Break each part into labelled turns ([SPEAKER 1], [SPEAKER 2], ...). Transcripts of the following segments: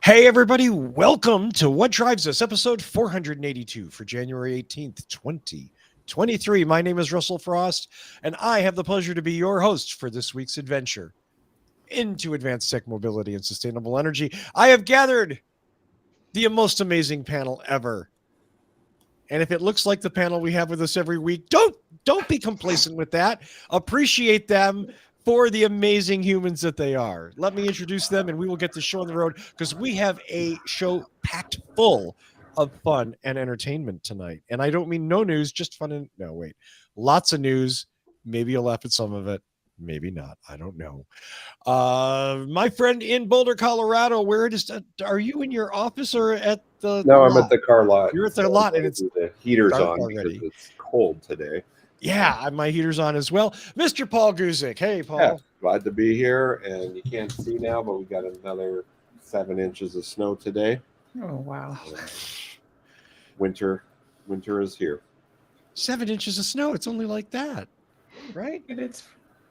[SPEAKER 1] Hey, everybody, welcome to What Drives Us, episode 482 for January 18th, 2023. My name is Russell Frost, and I have the pleasure to be your host for this week's adventure into advanced tech mobility and sustainable energy. I have gathered the most amazing panel ever. And if it looks like the panel we have with us every week, don't be complacent with that. Appreciate them for the amazing humans that they are. Let me introduce them and we will get the show on the road because we have a show packed full of fun and entertainment tonight. And I don't mean no news, just fun and no, wait. Lots of news. Maybe you'll laugh at some of it. Maybe not. I don't know. My friend in Boulder, Colorado, where it is, are you in your office or at the
[SPEAKER 2] No,
[SPEAKER 1] lot?
[SPEAKER 2] I'm at the car lot.
[SPEAKER 1] You're at the lot and it's
[SPEAKER 2] the heater's
[SPEAKER 1] dark
[SPEAKER 2] on
[SPEAKER 1] already.
[SPEAKER 2] because it's cold today.
[SPEAKER 1] Yeah, my heater's on as well. Mr. Paull Guzik. Hey, Paul.
[SPEAKER 2] Yeah, glad to be here. And you can't see now, but we got another 7 inches of snow today.
[SPEAKER 3] Oh, wow.
[SPEAKER 2] Winter is here.
[SPEAKER 1] 7 inches of snow. It's only like that, right?
[SPEAKER 3] It's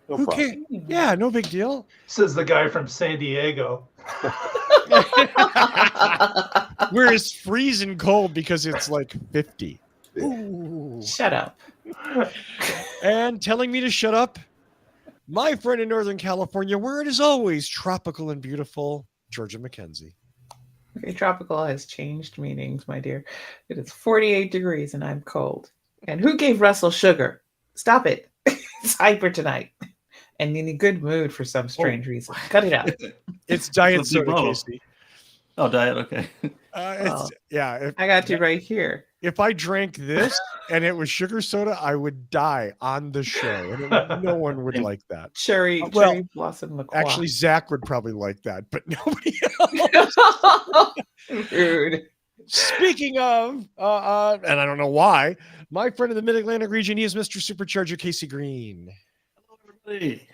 [SPEAKER 2] No
[SPEAKER 1] Who
[SPEAKER 2] problem.
[SPEAKER 1] cares? Yeah, no big deal.
[SPEAKER 4] Says the guy from San Diego.
[SPEAKER 1] Where it's freezing cold because it's like 50. Ooh.
[SPEAKER 3] Shut up.
[SPEAKER 1] And telling me to shut up, my friend in Northern California, where it is always tropical and beautiful, Georgia McKenzie.
[SPEAKER 3] Okay, tropical has changed meanings, my dear. It is 48 degrees and I'm cold. And who gave Russell sugar? Stop it. It's hyper tonight. And in a good mood for some strange reason. Cut it out.
[SPEAKER 1] It's diet
[SPEAKER 5] What's the
[SPEAKER 1] soda,
[SPEAKER 5] problem?
[SPEAKER 1] Casey.
[SPEAKER 5] Oh, diet. Okay.
[SPEAKER 3] Well,
[SPEAKER 1] Yeah.
[SPEAKER 3] I got you right here.
[SPEAKER 1] If I drank this and it was sugar soda, I would die on the show. And no one would like that.
[SPEAKER 3] Cherry
[SPEAKER 1] Well,
[SPEAKER 3] blossom liqueur.
[SPEAKER 1] Actually, Zach would probably like that, but nobody else.
[SPEAKER 3] Rude.
[SPEAKER 1] Speaking of, and I don't know why, my friend in the Mid-Atlantic region, he is Mr. Supercharger Kacey Green.
[SPEAKER 5] Hey.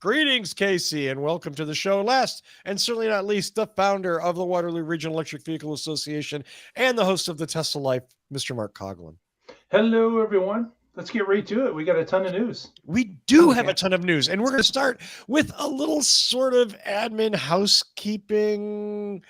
[SPEAKER 1] Greetings, Kacey, and welcome to the show. Last and certainly not least, the founder of the Waterloo Regional Electric Vehicle Association and the host of the Tesla Life, Mr. Mark Coughlin.
[SPEAKER 4] Hello, everyone. Let's get right to it. We got a ton of news.
[SPEAKER 1] We do have a ton of news, and we're going to start with a little sort of admin housekeeping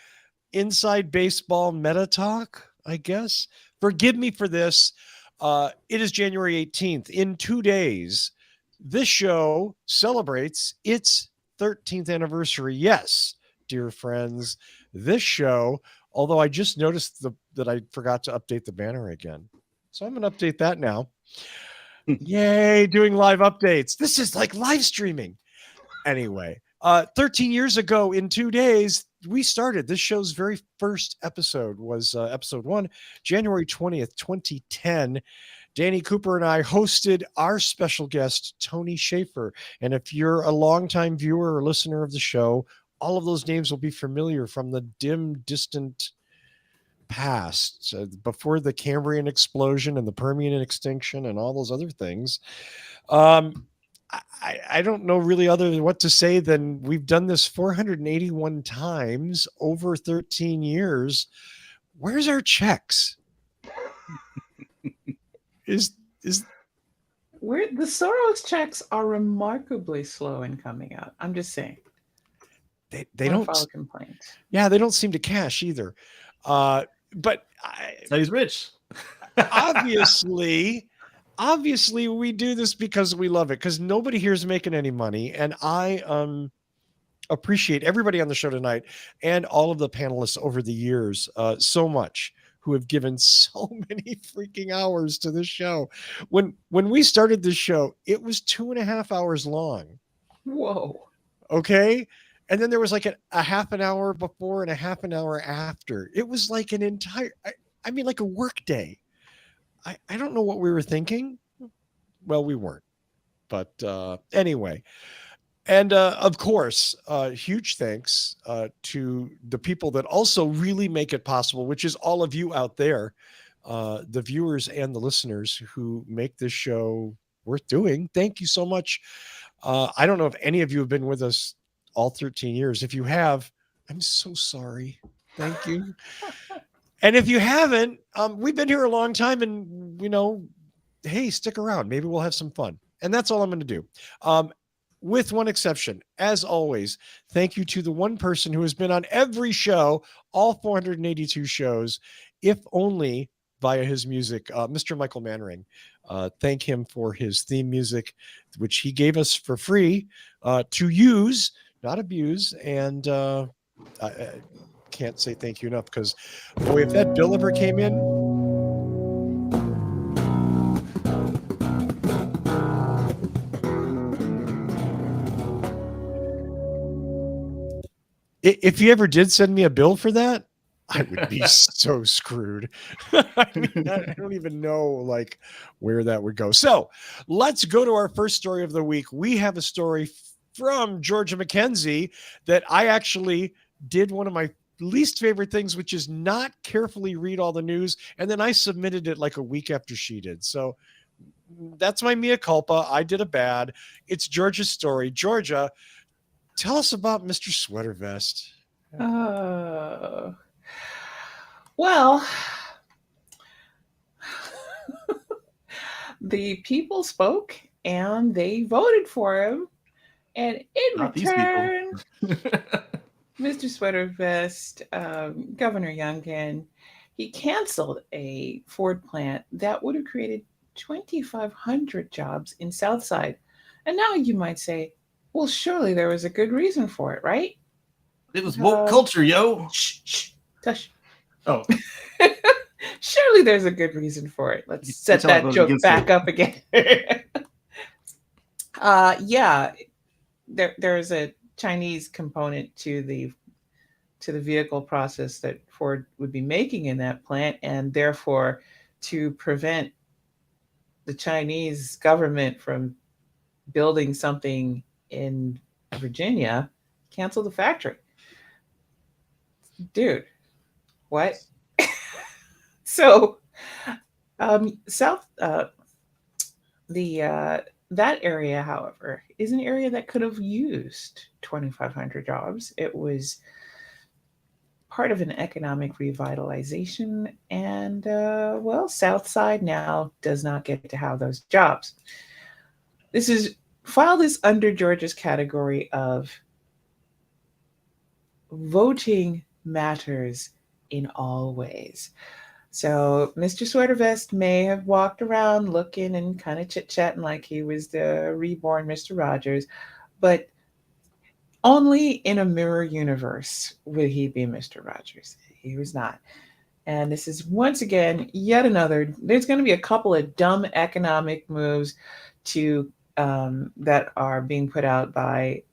[SPEAKER 1] inside baseball meta talk, I guess. Forgive me for this. It is January 18th. In 2 days, this show celebrates its 13th anniversary. Yes, dear friends, this show, although I just noticed that I forgot to update the banner again. So I'm going to update that now. Yay, doing live updates. This is like live streaming. Anyway, 13 years ago in 2 days, we started. This show's very first episode was episode 1, January 20th, 2010. Danny Cooper and I hosted our special guest, Tony Schaefer. And if you're a longtime viewer or listener of the show, all of those names will be familiar from the dim, distant past, before the Cambrian explosion and the Permian extinction and all those other things. I don't know really other than what to say than we've done this 481 times over 13 years. Where's our checks? Is
[SPEAKER 3] Where the Soros checks are remarkably slow in coming out. I'm just saying.
[SPEAKER 1] they
[SPEAKER 3] Wanna
[SPEAKER 1] don't
[SPEAKER 3] file a complaint.
[SPEAKER 1] yeah, they don't seem to cash either. But
[SPEAKER 5] So he's rich.
[SPEAKER 1] obviously we do this because we love it, because nobody here is making any money, and I appreciate everybody on the show tonight and all of the panelists over the years so much, who have given so many freaking hours to this show. When we started this show, it was 2.5 hours long.
[SPEAKER 3] Whoa.
[SPEAKER 1] Okay. And then there was like a half an hour before and a half an hour after. It was like an entire, I mean, like a work day. I don't know what we were thinking. Well, we weren't. But anyway. And of course, huge thanks to the people that also really make it possible, which is all of you out there, the viewers and the listeners who make this show worth doing. Thank you so much. I don't know if any of you have been with us all 13 years. If you have, I'm so sorry. Thank you. And if you haven't, we've been here a long time, and hey, stick around. Maybe we'll have some fun. And that's all I'm going to do. with one exception. As always, thank you to the one person who has been on every show, all 482 shows, if only via his music, Mr. Michael Manring. Thank him for his theme music, which he gave us for free to use, not abuse. And I can't say thank you enough, because, boy, if that bill ever came in, if he ever did send me a bill for that, I would be so screwed. I mean, I don't even know like where that would go. So let's go to our first story of the week. We have a story from Georgia McKenzie that I actually did one of my least favorite things, which is not carefully read all the news. And then I submitted it like a week after she did. So that's my mea culpa. I did a bad. It's Georgia's story. Georgia, tell us about Mr. Sweater Vest.
[SPEAKER 3] Well, the people spoke and they voted for him. And in
[SPEAKER 5] Not these people.
[SPEAKER 3] return, Mr. Sweater Vest, Governor Youngkin, he canceled a Ford plant that would have created 2,500 jobs in Southside. And now you might say, well, surely there was a good reason for it, right?
[SPEAKER 5] It was woke culture, yo.
[SPEAKER 3] Shh, tush.
[SPEAKER 5] Oh,
[SPEAKER 3] Surely there's a good reason for it. Let's set
[SPEAKER 5] tell I
[SPEAKER 3] that
[SPEAKER 5] voted
[SPEAKER 3] joke
[SPEAKER 5] against
[SPEAKER 3] back
[SPEAKER 5] it.
[SPEAKER 3] up again. Yeah, there's a Chinese component to the vehicle process that Ford would be making in that plant, and therefore to prevent the Chinese government from building something in Virginia, cancel the factory. Dude, what? So, that area, however, is an area that could have used 2,500 jobs. It was part of an economic revitalization, and Southside now does not get to have those jobs. This is filed as under Georgia's category of voting matters in all ways. So Mr. Sweater Vest may have walked around looking and kind of chit-chatting like he was the reborn Mr. Rogers, but only in a mirror universe would he be Mr. Rogers. He was not. And this is once again, yet another, there's going to be a couple of dumb economic moves that are being put out by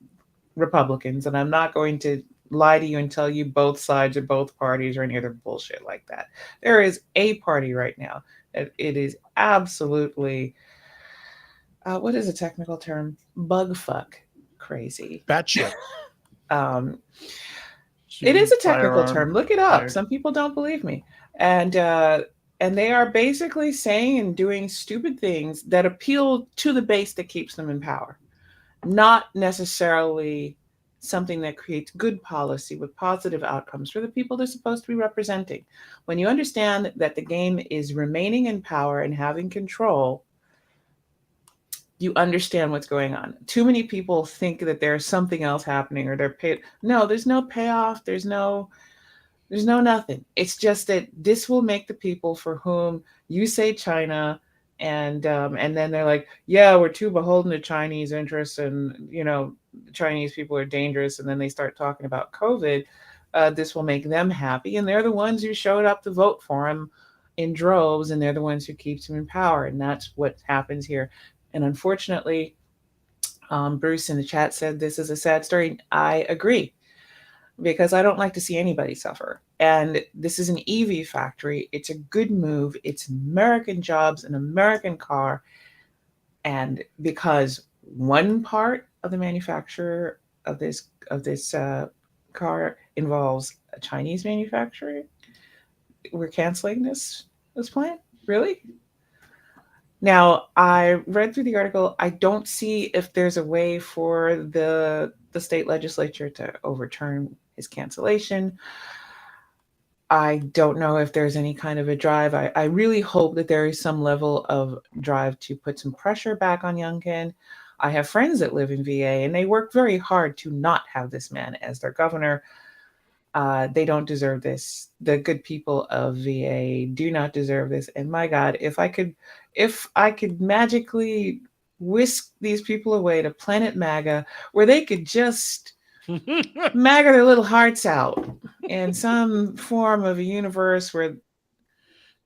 [SPEAKER 3] Republicans. And I'm not going to lie to you and tell you both sides or both parties or any other bullshit like that. There is a party right now that it is absolutely, what is a technical term? Bug fuck crazy.
[SPEAKER 1] Batshit.
[SPEAKER 3] It is a technical
[SPEAKER 5] Firearm,
[SPEAKER 3] term. Look it up.
[SPEAKER 5] fired.
[SPEAKER 3] Some people don't believe me. And they are basically saying and doing stupid things that appeal to the base that keeps them in power, not necessarily something that creates good policy with positive outcomes for the people they're supposed to be representing. When you understand that the game is remaining in power and having control, you understand what's going on. Too many people think that there's something else happening or they're paid. No, there's no payoff. There's no nothing. It's just that this will make the people for whom you say China and then they're like, yeah, we're too beholden to Chinese interests, and Chinese people are dangerous, and then they start talking about COVID. This will make them happy, and they're the ones who showed up to vote for him in droves, and they're the ones who keeps him in power, and that's what happens here. And unfortunately, Bruce in the chat said this is a sad story. I agree, because I don't like to see anybody suffer. And this is an EV factory. It's a good move. It's American jobs, an American car. And because one part of the manufacturer of this car involves a Chinese manufacturer, we're canceling this plant? Really? Now, I read through the article. I don't see if there's a way for the state legislature to overturn his cancellation. I don't know if there's any kind of a drive. I really hope that there is some level of drive to put some pressure back on Youngkin. I have friends that live in VA, and they work very hard to not have this man as their governor. They don't deserve this. The good people of VA do not deserve this. And my God, if I could magically whisk these people away to Planet MAGA, where they could just MAGA their little hearts out in some form of a universe where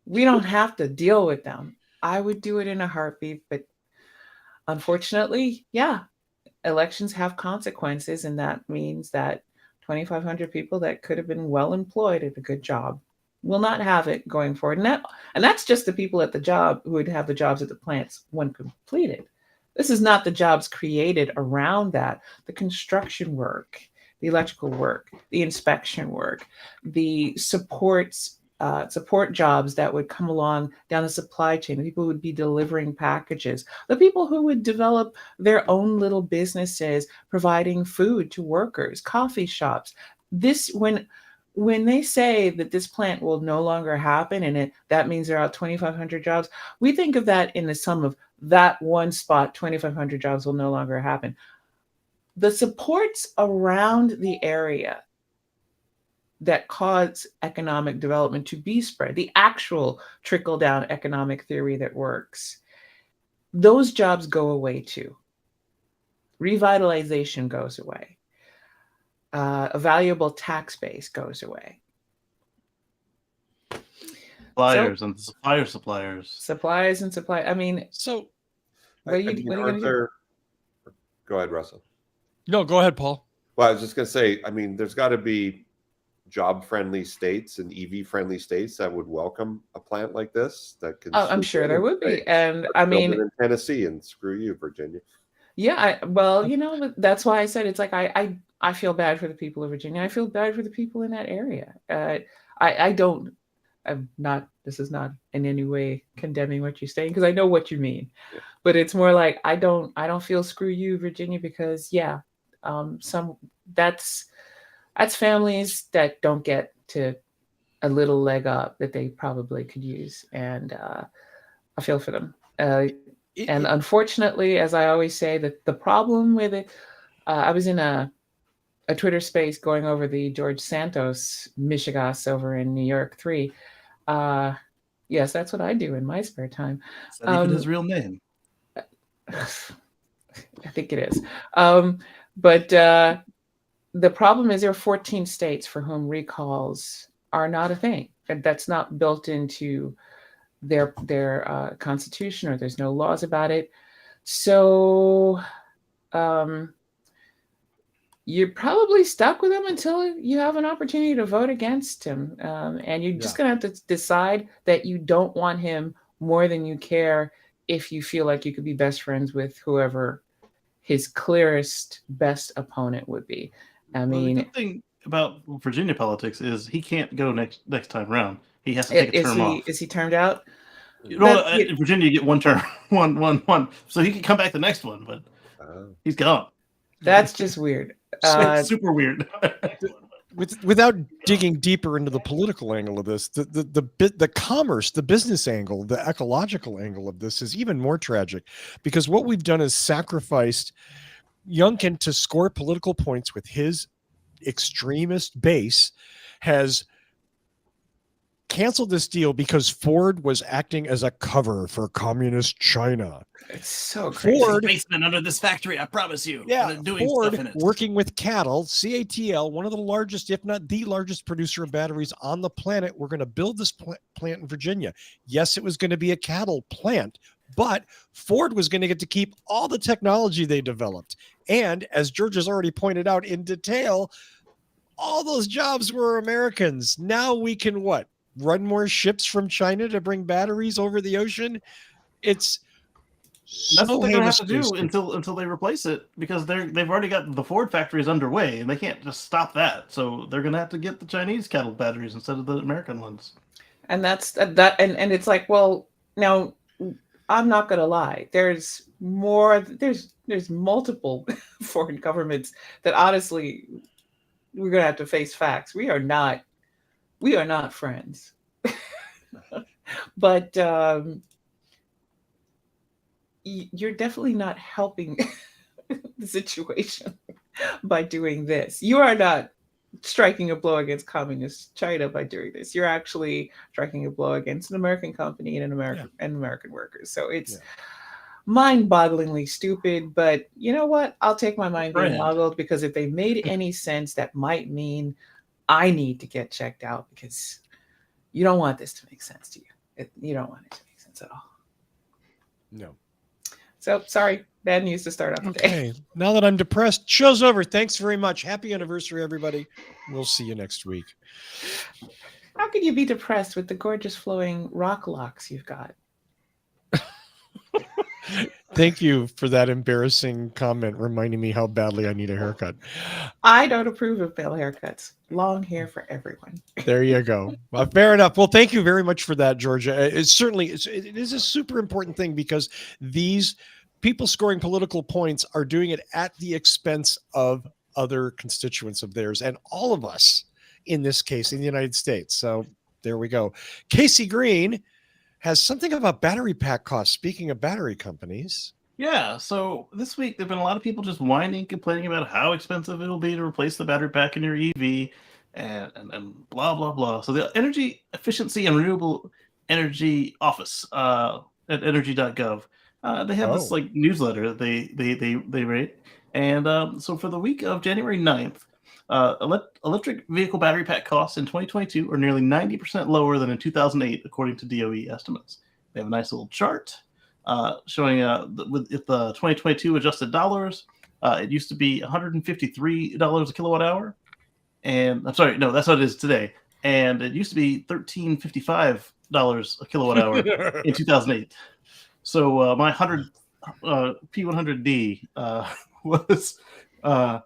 [SPEAKER 3] we don't have to deal with them, I would do it in a heartbeat. But unfortunately, yeah, elections have consequences, and that means that 2,500 people that could have been well employed at a good job will not have it going forward. And that's just the people at the job who would have the jobs at the plants when completed. This is not the jobs created around that. The construction work, the electrical work, the inspection work, the support jobs that would come along down the supply chain, the people who would be delivering packages, the people who would develop their own little businesses, providing food to workers, coffee shops. When they say that this plant will no longer happen and that means there are 2,500 jobs, we think of that in the sum of that one spot, 2,500 jobs will no longer happen. The supports around the area that cause economic development to be spread, the actual trickle-down economic theory that works, those jobs go away too. Revitalization goes away. A valuable tax base goes away.
[SPEAKER 5] Suppliers and suppliers.
[SPEAKER 3] Supplies and supply. I mean,
[SPEAKER 1] So,
[SPEAKER 3] what are you going to do?
[SPEAKER 2] Go ahead, Russell.
[SPEAKER 1] no, go ahead, Paul.
[SPEAKER 2] Well, I was just going to say, I mean, there's got to be job-friendly states and EV-friendly states that would welcome a plant like this. That can.
[SPEAKER 3] Oh, I'm sure there would be, and I mean,
[SPEAKER 2] in Tennessee, and screw you, Virginia.
[SPEAKER 3] Yeah, that's why I said it's like I feel bad for the people of Virginia. I feel bad for the people in that area. This is not in any way condemning what you're saying, because I know what you mean.
[SPEAKER 2] Yeah.
[SPEAKER 3] But it's more like I don't feel screw you, Virginia, because that's families that don't get to a little leg up that they probably could use, and I feel for them. And unfortunately, as I always say, that the problem with it, I was in a Twitter space going over the George Santos Michigas over in New York 3. Yes, that's what I do in my spare time.
[SPEAKER 5] Is that even his real name?
[SPEAKER 3] I think it is. But the problem is there are 14 states for whom recalls are not a thing. And that's not built into their constitution, or there's no laws about it. So you're probably stuck with him until you have an opportunity to vote against him. And you're just going to have to decide that you don't want him more than you care if you feel like you could be best friends with whoever his clearest, best opponent would be. I mean,
[SPEAKER 5] the good thing about Virginia politics is he can't go next time around. He has to take a term off.
[SPEAKER 3] Is he termed out?
[SPEAKER 5] In Virginia, you get one term, one. So he can come back the next one, but he's gone.
[SPEAKER 3] That's just weird.
[SPEAKER 5] Super weird.
[SPEAKER 1] Without digging deeper into the political angle of this, the commerce, the business angle, the ecological angle of this is even more tragic, because what we've done is sacrificed Youngkin to score political points with his extremist base, has canceled this deal because Ford was acting as a cover for communist China.
[SPEAKER 3] It's so crazy.
[SPEAKER 1] Ford,
[SPEAKER 5] basement under this factory, I promise you.
[SPEAKER 1] Yeah,
[SPEAKER 5] doing
[SPEAKER 1] Ford
[SPEAKER 5] stuff in it.
[SPEAKER 1] working with cattle, CATL, one of the largest, if not the largest producer of batteries on the planet. We're going to build this plant in Virginia. Yes, it was going to be a cattle plant, but Ford was going to get to keep all the technology they developed. And as George has already pointed out in detail, all those jobs were Americans. Now we can what? Run more ships from China to bring batteries over the ocean? It's
[SPEAKER 5] that's what they're going to have to do until they replace it, because they've already got the Ford factories underway, and they can't just stop that. So they're going to have to get the Chinese cattle batteries instead of the American ones.
[SPEAKER 3] And that's that. And it's like, well, now I'm not going to lie. There's multiple foreign governments that honestly we're going to have to face facts. We are not friends. But you're definitely not helping the situation by doing this. You are not striking a blow against communist China by doing this. You're actually striking a blow against an American company and American workers. So it's mind-bogglingly stupid, but you know what? I'll take my mind being boggled, because if they made any sense, that might mean I need to get checked out, because you don't want this to make sense to you. You don't want it to make sense at all.
[SPEAKER 1] No.
[SPEAKER 3] So sorry, bad news to start off the day.
[SPEAKER 1] Okay, now that I'm depressed, show's over. Thanks very much. Happy anniversary, everybody. We'll see you next week.
[SPEAKER 3] How can you be depressed with the gorgeous flowing rock locks you've got?
[SPEAKER 1] Thank you for that embarrassing comment reminding me how badly I need a haircut.
[SPEAKER 3] I don't approve of male haircuts. Long hair for everyone.
[SPEAKER 1] There you go. Well, fair enough. Well, thank you very much for that, Georgia. It is a super important thing, because these people scoring political points are doing it at the expense of other constituents of theirs, and all of us in this case in the United States. So there we go. Kacey Green has something about battery pack costs. Speaking of battery companies.
[SPEAKER 5] Yeah, so this week there have been a lot of people just whining, complaining about how expensive it'll be to replace the battery pack in your EV and blah, blah, blah. So the Energy Efficiency and Renewable Energy Office at energy.gov, they have this like newsletter that they rate. And so for the week of January 9th, electric vehicle battery pack costs in 2022 are nearly 90% lower than in 2008, according to DOE estimates. They have a nice little chart showing if the 2022 adjusted dollars, it used to be $153 a kilowatt hour. And I'm sorry, no, that's what it is today. And it used to be $13.55 a kilowatt hour in 2008. So my 100 P100D was, I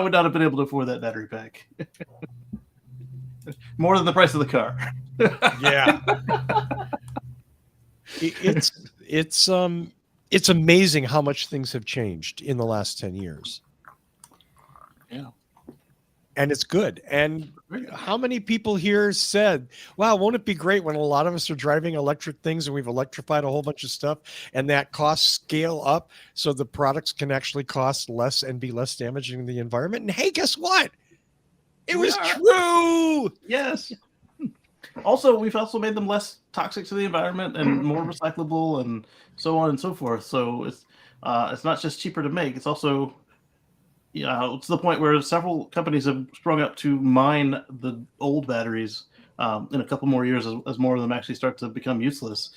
[SPEAKER 5] would not have been able to afford that battery pack. More than the price of the car.
[SPEAKER 1] Yeah. It's amazing how much things have changed in the last 10 years.
[SPEAKER 5] Yeah.
[SPEAKER 1] And it's good. And how many people here said, wow, won't it be great when a lot of us are driving electric things and we've electrified a whole bunch of stuff, and that costs scale up so the products can actually cost less and be less damaging to the environment? And hey, guess what? It was true.
[SPEAKER 5] Yes. Also, we've also made them less toxic to the environment and more recyclable and so on and so forth. So it's not just cheaper to make. It's also to the point where several companies have sprung up to mine the old batteries in a couple more years as more of them actually start to become useless.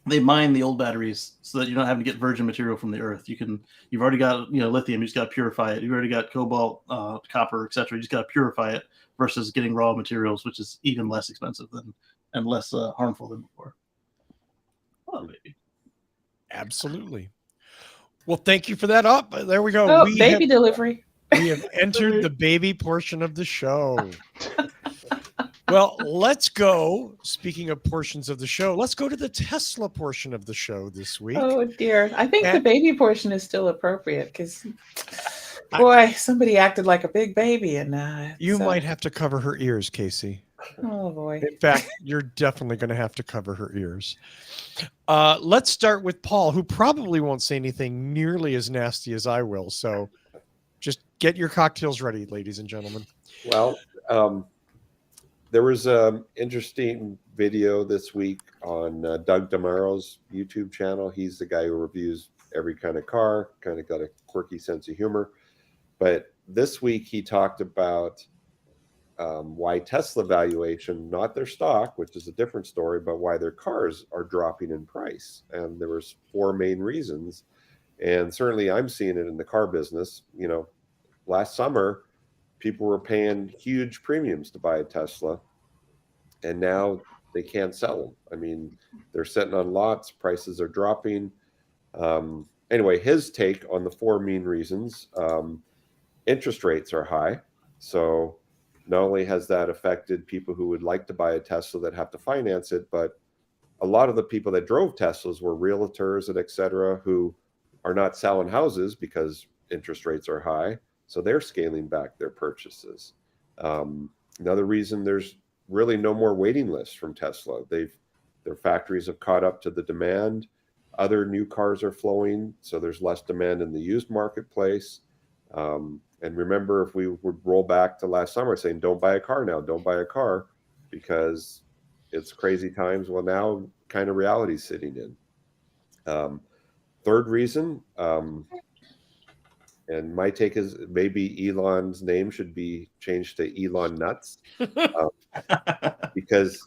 [SPEAKER 5] They mine the old batteries so that you're not having to get virgin material from the earth. You've already got lithium. You just got to purify it. You've already got cobalt, copper, etc. You just got to purify it versus getting raw materials, which is even less expensive and less harmful than before. Oh, baby.
[SPEAKER 1] Absolutely. Well, thank you for that. There we go.
[SPEAKER 3] Oh, baby delivery.
[SPEAKER 1] We have entered the baby portion of the show. Well, let's go. Speaking of portions of the show, let's go to the Tesla portion of the show this week.
[SPEAKER 3] Oh, dear. I think the baby portion is still appropriate because, boy, somebody acted like a big baby. And
[SPEAKER 1] you might have to cover her ears, Kacey.
[SPEAKER 3] Oh, boy.
[SPEAKER 1] In fact, you're definitely going to have to cover her ears. Let's start with Paull, who probably won't say anything nearly as nasty as I will. So just get your cocktails ready, ladies and gentlemen.
[SPEAKER 2] Well, there was an interesting video this week on Doug DeMaro's YouTube channel. He's the guy who reviews every kind of car, kind of got a quirky sense of humor. But this week he talked about why Tesla valuation, not their stock, which is a different story, but why their cars are dropping in price. And there was 4 main reasons. And certainly I'm seeing it in the car business. Last summer, people were paying huge premiums to buy a Tesla, and now they can't sell them. I mean, they're sitting on lots, prices are dropping. Anyway, his take on the 4 main reasons, interest rates are high. So not only has that affected people who would like to buy a Tesla that have to finance it, but a lot of the people that drove Teslas were realtors and et cetera, who are not selling houses because interest rates are high. So they're scaling back their purchases. Another reason, there's really no more waiting lists from Tesla. They've Their factories have caught up to the demand. Other new cars are flowing, so there's less demand in the used marketplace. And remember, if we would roll back to last summer saying, don't buy a car now, don't buy a car, because it's crazy times. Well, now kind of reality's sitting in. Third reason, and my take is maybe Elon's name should be changed to Elon Nuts, because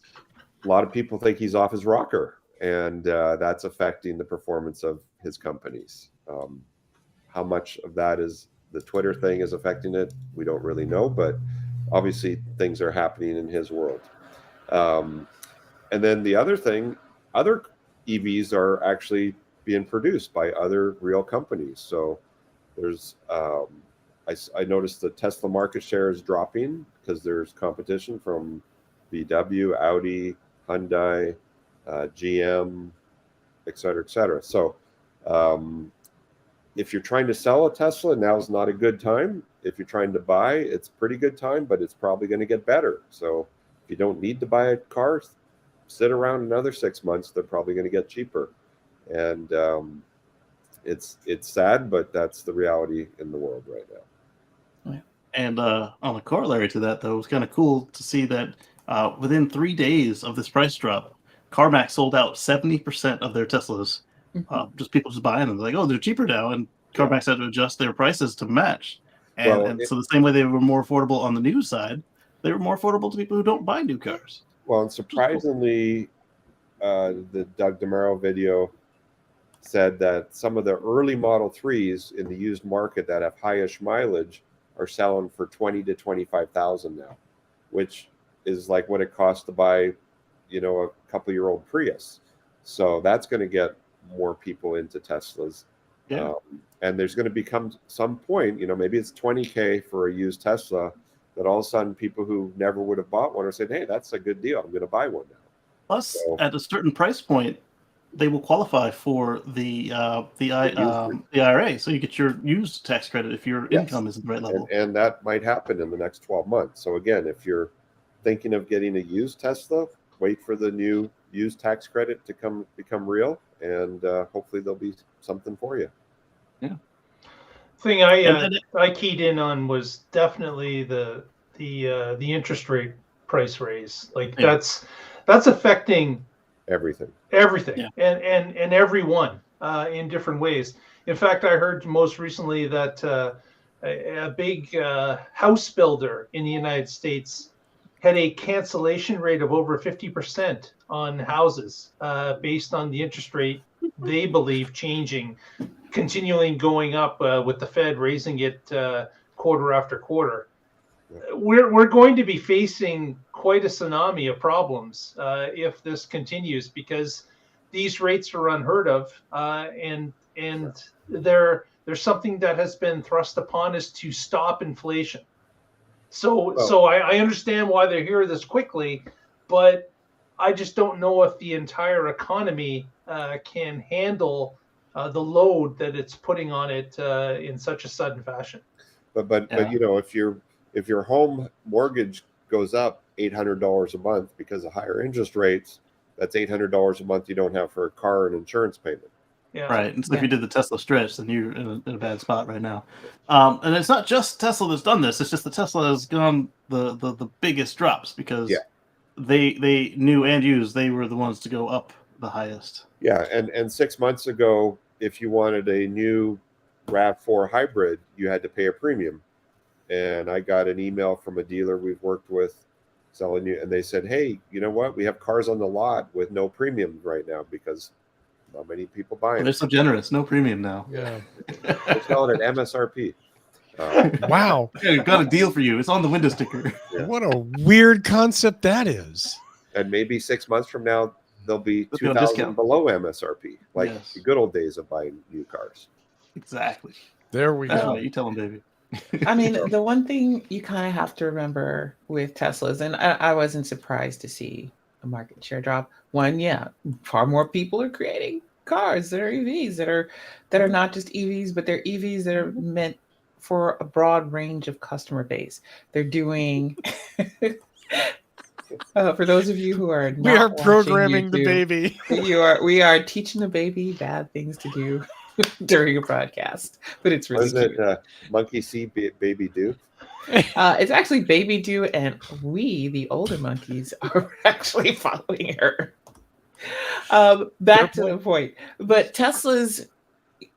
[SPEAKER 2] a lot of people think he's off his rocker, and that's affecting the performance of his companies. How much of that is the Twitter thing is affecting it, we don't really know, but obviously things are happening in his world. And then the other thing, other EVs are actually being produced by other real companies. So there's, I noticed the Tesla market share is dropping because there's competition from VW, Audi, Hyundai, GM, et cetera, et cetera. So if you're trying to sell a Tesla, now's not a good time. If you're trying to buy, it's a pretty good time, but it's probably going to get better. So if you don't need to buy a car, sit around another 6 months. They're probably going to get cheaper. And it's sad, but that's the reality in the world right now.
[SPEAKER 5] And on a corollary to that, though, it was kind of cool to see that within 3 days of this price drop, CarMax sold out 70% of their Teslas. Just people just buying them. They're like, oh, they're cheaper now. And CarMax had to adjust their prices to match. And, so the same way they were more affordable on the new side, they were more affordable to people who don't buy new cars.
[SPEAKER 2] Well, and surprisingly, the Doug DeMauro video said that some of the early Model 3s in the used market that have highish mileage are selling for $20,000 to $25,000 now, which is like what it costs to buy, a couple-year-old Prius. So that's going to get more people into Teslas.
[SPEAKER 5] Yeah.
[SPEAKER 2] And there's going to become some point, maybe it's $20,000 for a used Tesla, that all of a sudden people who never would have bought one are saying, hey, that's a good deal, I'm going to buy one now.
[SPEAKER 5] Plus, at a certain price point, they will qualify for the IRA, so you get your used tax credit if your income is at the right level.
[SPEAKER 2] And that might happen in the next 12 months. So again, if you're thinking of getting a used Tesla, wait for the new used tax credit to become real, and hopefully there'll be something for you.
[SPEAKER 5] Yeah.
[SPEAKER 4] Thing I keyed in on was definitely the interest rate price raise. Like that's affecting
[SPEAKER 2] everything,
[SPEAKER 4] and everyone in different ways. In fact, I heard most recently that a big house builder in the United States had a cancellation rate of over 50% on houses based on the interest rate they believe continuing going up with the Fed raising it quarter after quarter. We're going to be facing quite a tsunami of problems if this continues, because these rates are unheard of, and there's something that has been thrust upon us to stop inflation. So I understand why they're here this quickly, but I just don't know if the entire economy can handle the load that it's putting on it in such a sudden fashion.
[SPEAKER 2] But if your home mortgage goes up $800 a month because of higher interest rates, that's $800 a month you don't have for a car and insurance payment.
[SPEAKER 4] Yeah.
[SPEAKER 5] Right. And so if you did the Tesla stretch, then you're in a bad spot right now. And it's not just Tesla that's done this. It's just that Tesla has gone the biggest drops because they new and used, they were the ones to go up the highest.
[SPEAKER 2] Yeah. And 6 months ago, if you wanted a new RAV4 hybrid, you had to pay a premium. And I got an email from a dealer we've worked with selling you, and they said, hey, you know what? We have cars on the lot with no premium right now because not many people buying.
[SPEAKER 5] They're so generous. No premium now.
[SPEAKER 1] Yeah.
[SPEAKER 2] They're selling at MSRP.
[SPEAKER 1] Wow.
[SPEAKER 5] Yeah, got a deal for you. It's on the window sticker.
[SPEAKER 2] Yeah.
[SPEAKER 1] What a weird concept that is.
[SPEAKER 2] And maybe 6 months from now, they'll be
[SPEAKER 5] They'll be on
[SPEAKER 2] $2,000
[SPEAKER 5] discount.
[SPEAKER 2] below MSRP, like the good old days of buying new cars.
[SPEAKER 5] Exactly.
[SPEAKER 1] There we
[SPEAKER 5] That's
[SPEAKER 1] go.
[SPEAKER 5] right. You tell them, baby.
[SPEAKER 3] I mean, the one thing you kind of have to remember with Teslas, and I wasn't surprised to see a market share drop. One, far more people are creating cars that are EVs that are not just EVs, but they're EVs that are meant for a broad range of customer base. They're doing For those of you who are not
[SPEAKER 1] We are
[SPEAKER 3] watching
[SPEAKER 1] programming the
[SPEAKER 3] YouTube,
[SPEAKER 1] baby.
[SPEAKER 3] we are teaching the baby bad things to do during a broadcast, but it's really
[SPEAKER 2] Was
[SPEAKER 3] cute.
[SPEAKER 2] it monkey see, baby do?
[SPEAKER 3] It's actually baby do, and we, the older monkeys, are actually following her. Back to the point. But Tesla's,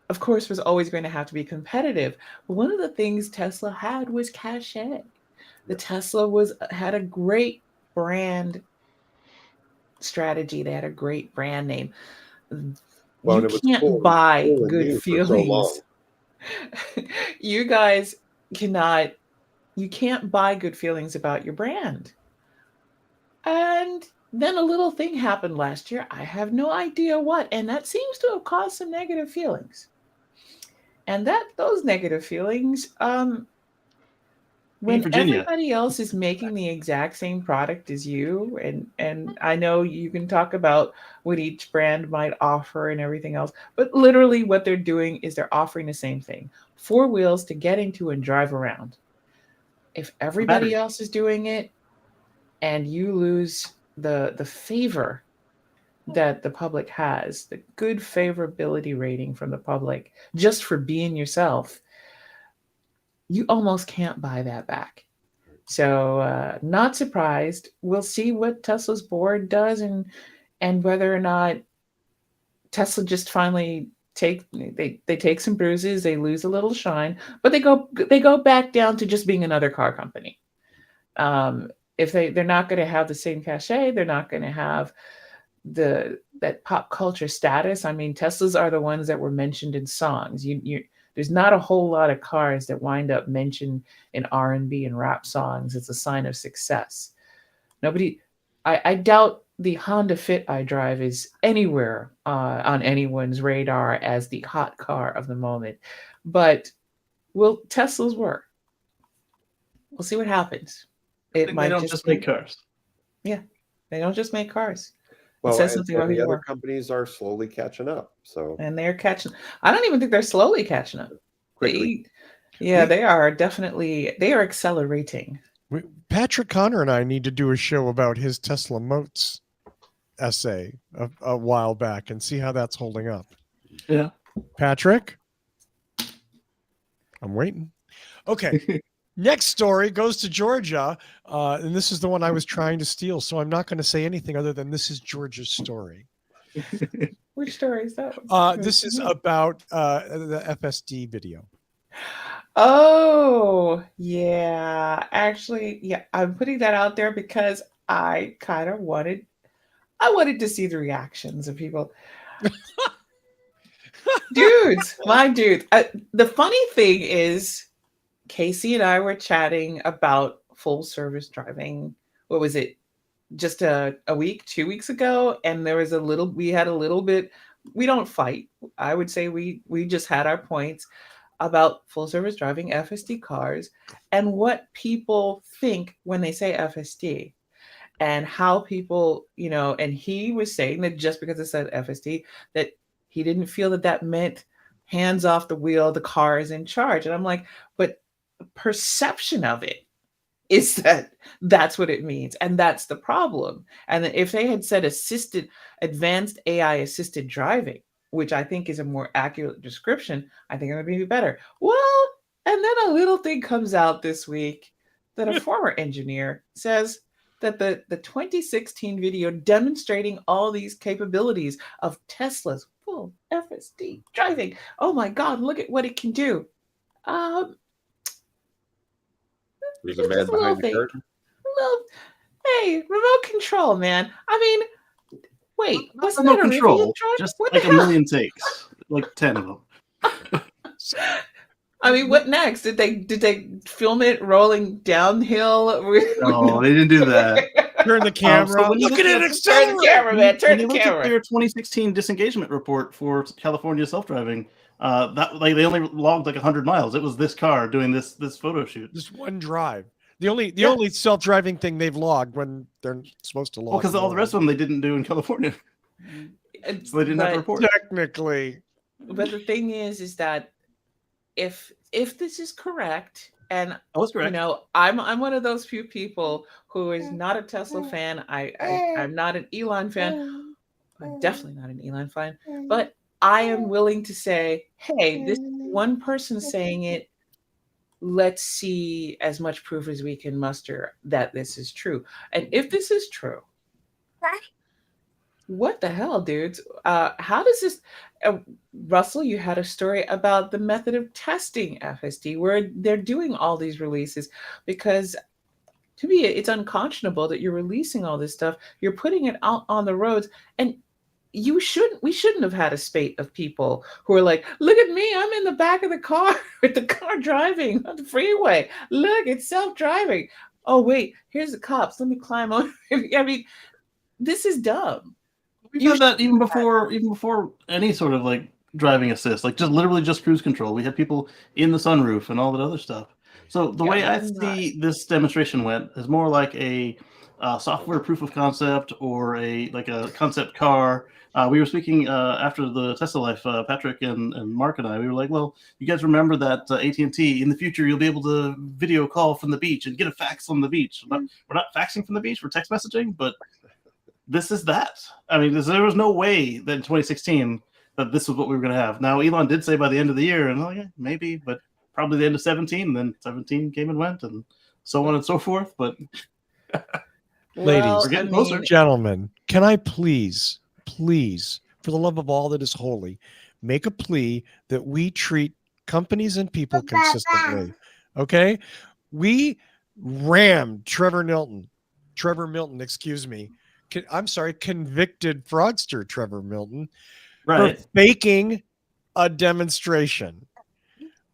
[SPEAKER 3] of course, was always going to have to be competitive. But one of the things Tesla had was cachet. The Tesla had a great brand strategy. They had a great brand name.
[SPEAKER 2] Well,
[SPEAKER 3] You can't buy good feelings. You guys cannot. You can't buy good feelings about your brand. And then a little thing happened last year. I have no idea what, and that seems to have caused some negative feelings. And those negative feelings, when everybody else is making the exact same product as you, and I know you can talk about what each brand might offer and everything else, but literally what they're doing is they're offering the same thing: 4 wheels to get into and drive around. If everybody else is doing it and you lose the favor that the public has, the good favorability rating from the public just for being yourself, you almost can't buy that back. So not surprised. We'll see what Tesla's board does and whether or not Tesla just finally they take some bruises, they lose a little shine, but they go back down to just being another car company. If they're not going to have the same cachet, they're not going to have that pop culture status. I mean, Teslas are the ones that were mentioned in songs. There's not a whole lot of cars that wind up mentioned in R&B and rap songs. It's a sign of success. I doubt the Honda Fit I drive is anywhere on anyone's radar as the hot car of the moment. But will Teslas work? We'll see what happens.
[SPEAKER 5] They don't just make cars.
[SPEAKER 3] Yeah, they don't just make cars.
[SPEAKER 2] Well,
[SPEAKER 3] it says something about
[SPEAKER 2] the other companies are slowly catching up.
[SPEAKER 3] And they're catching. I don't even think they're slowly catching up.
[SPEAKER 2] Quickly.
[SPEAKER 3] They are definitely. They are accelerating.
[SPEAKER 1] Patrick Connor and I need to do a show about his Tesla Moats essay a while back and see how that's holding up.
[SPEAKER 5] Yeah.
[SPEAKER 1] Patrick? I'm waiting. Okay. Next story goes to Georgia. And this is the one I was trying to steal. So I'm not going to say anything other than this is Georgia's story.
[SPEAKER 3] Which story is that?
[SPEAKER 1] This is about the FSD video.
[SPEAKER 3] Oh, yeah. Actually, yeah, I'm putting that out there because I kind of wanted to see the reactions of people. My dudes. The funny thing is, Kacey and I were chatting about full service driving. What was it? Just a week, 2 weeks ago. And there was we had a little bit, we don't fight. I would say we just had our points about full service driving FSD cars and what people think when they say FSD and how people, and he was saying that just because it said FSD, that he didn't feel that meant hands off the wheel, the car is in charge. And I'm like, but perception of it is that's what it means. And that's the problem. And if they had said advanced AI assisted driving, which I think is a more accurate description, I think it would be better. Well, and then a little thing comes out this week that a former engineer says that the 2016 video demonstrating all these capabilities of Tesla's full FSD driving. Oh my God, look at what it can do.
[SPEAKER 2] There's a man behind the curtain.
[SPEAKER 3] Hey, remote control, man. I mean, wait, wasn't
[SPEAKER 5] remote
[SPEAKER 3] that a
[SPEAKER 5] control?
[SPEAKER 3] drive?
[SPEAKER 5] Just like a million takes, like 10 of them.
[SPEAKER 3] I mean, what next? Did they film it rolling downhill?
[SPEAKER 5] No, they didn't do that.
[SPEAKER 1] Turn the camera. Look at it accelerate.
[SPEAKER 3] Turn the camera, man. Turn the camera.
[SPEAKER 5] At their 2016 disengagement report for California self-driving, they only logged like 100 miles. It was this car doing this photo shoot.
[SPEAKER 1] Just one drive. The only self-driving thing they've logged when they're supposed to log.
[SPEAKER 5] Well, because all the rest of them they didn't do in California, so they didn't have a report.
[SPEAKER 1] Technically,
[SPEAKER 3] but the thing is that if this is correct, And
[SPEAKER 5] That was correct.
[SPEAKER 3] I'm one of those few people who is not a Tesla fan. I'm not an Elon fan. I'm definitely not an Elon fan. But I am willing to say, hey, this is one person saying it. Let's see as much proof as we can muster that this is true. And if this is true, what the hell, dudes? How does this... Russell, you had a story about the method of testing FSD, where they're doing all these releases, because to me, it's unconscionable that you're releasing all this stuff. You're putting it out on the roads, and we shouldn't have had a spate of people who are like, look at me, I'm in the back of the car with the car driving on the freeway. Look, it's self-driving. Oh, wait, here's the cops. Let me climb on. I mean, this is dumb.
[SPEAKER 5] We've had that even before any sort of like driving assist, like just cruise control. We had people in the sunroof and all that other stuff. So the way I see this demonstration went is more like a software proof of concept, or a concept car. We were speaking after the Tesla Life, Patrick and Mark and I. We were like, well, you guys remember that AT&T in the future you'll be able to video call from the beach and get a fax from the beach. We're not faxing from the beach, we're text messaging, but this is that. I mean, there was no way that in 2016 that this was what we were going to have. Now, Elon did say by the end of the year, and yeah, maybe, but probably the end of 17. Then 17 came and went, and so on and so forth. But
[SPEAKER 1] ladies,
[SPEAKER 5] we're getting closer.
[SPEAKER 1] Gentlemen, can I please, for the love of all that is holy, make a plea that we treat companies and people consistently? Okay, we rammed Trevor Milton, excuse me. I'm sorry, convicted fraudster Trevor Milton, for faking a demonstration.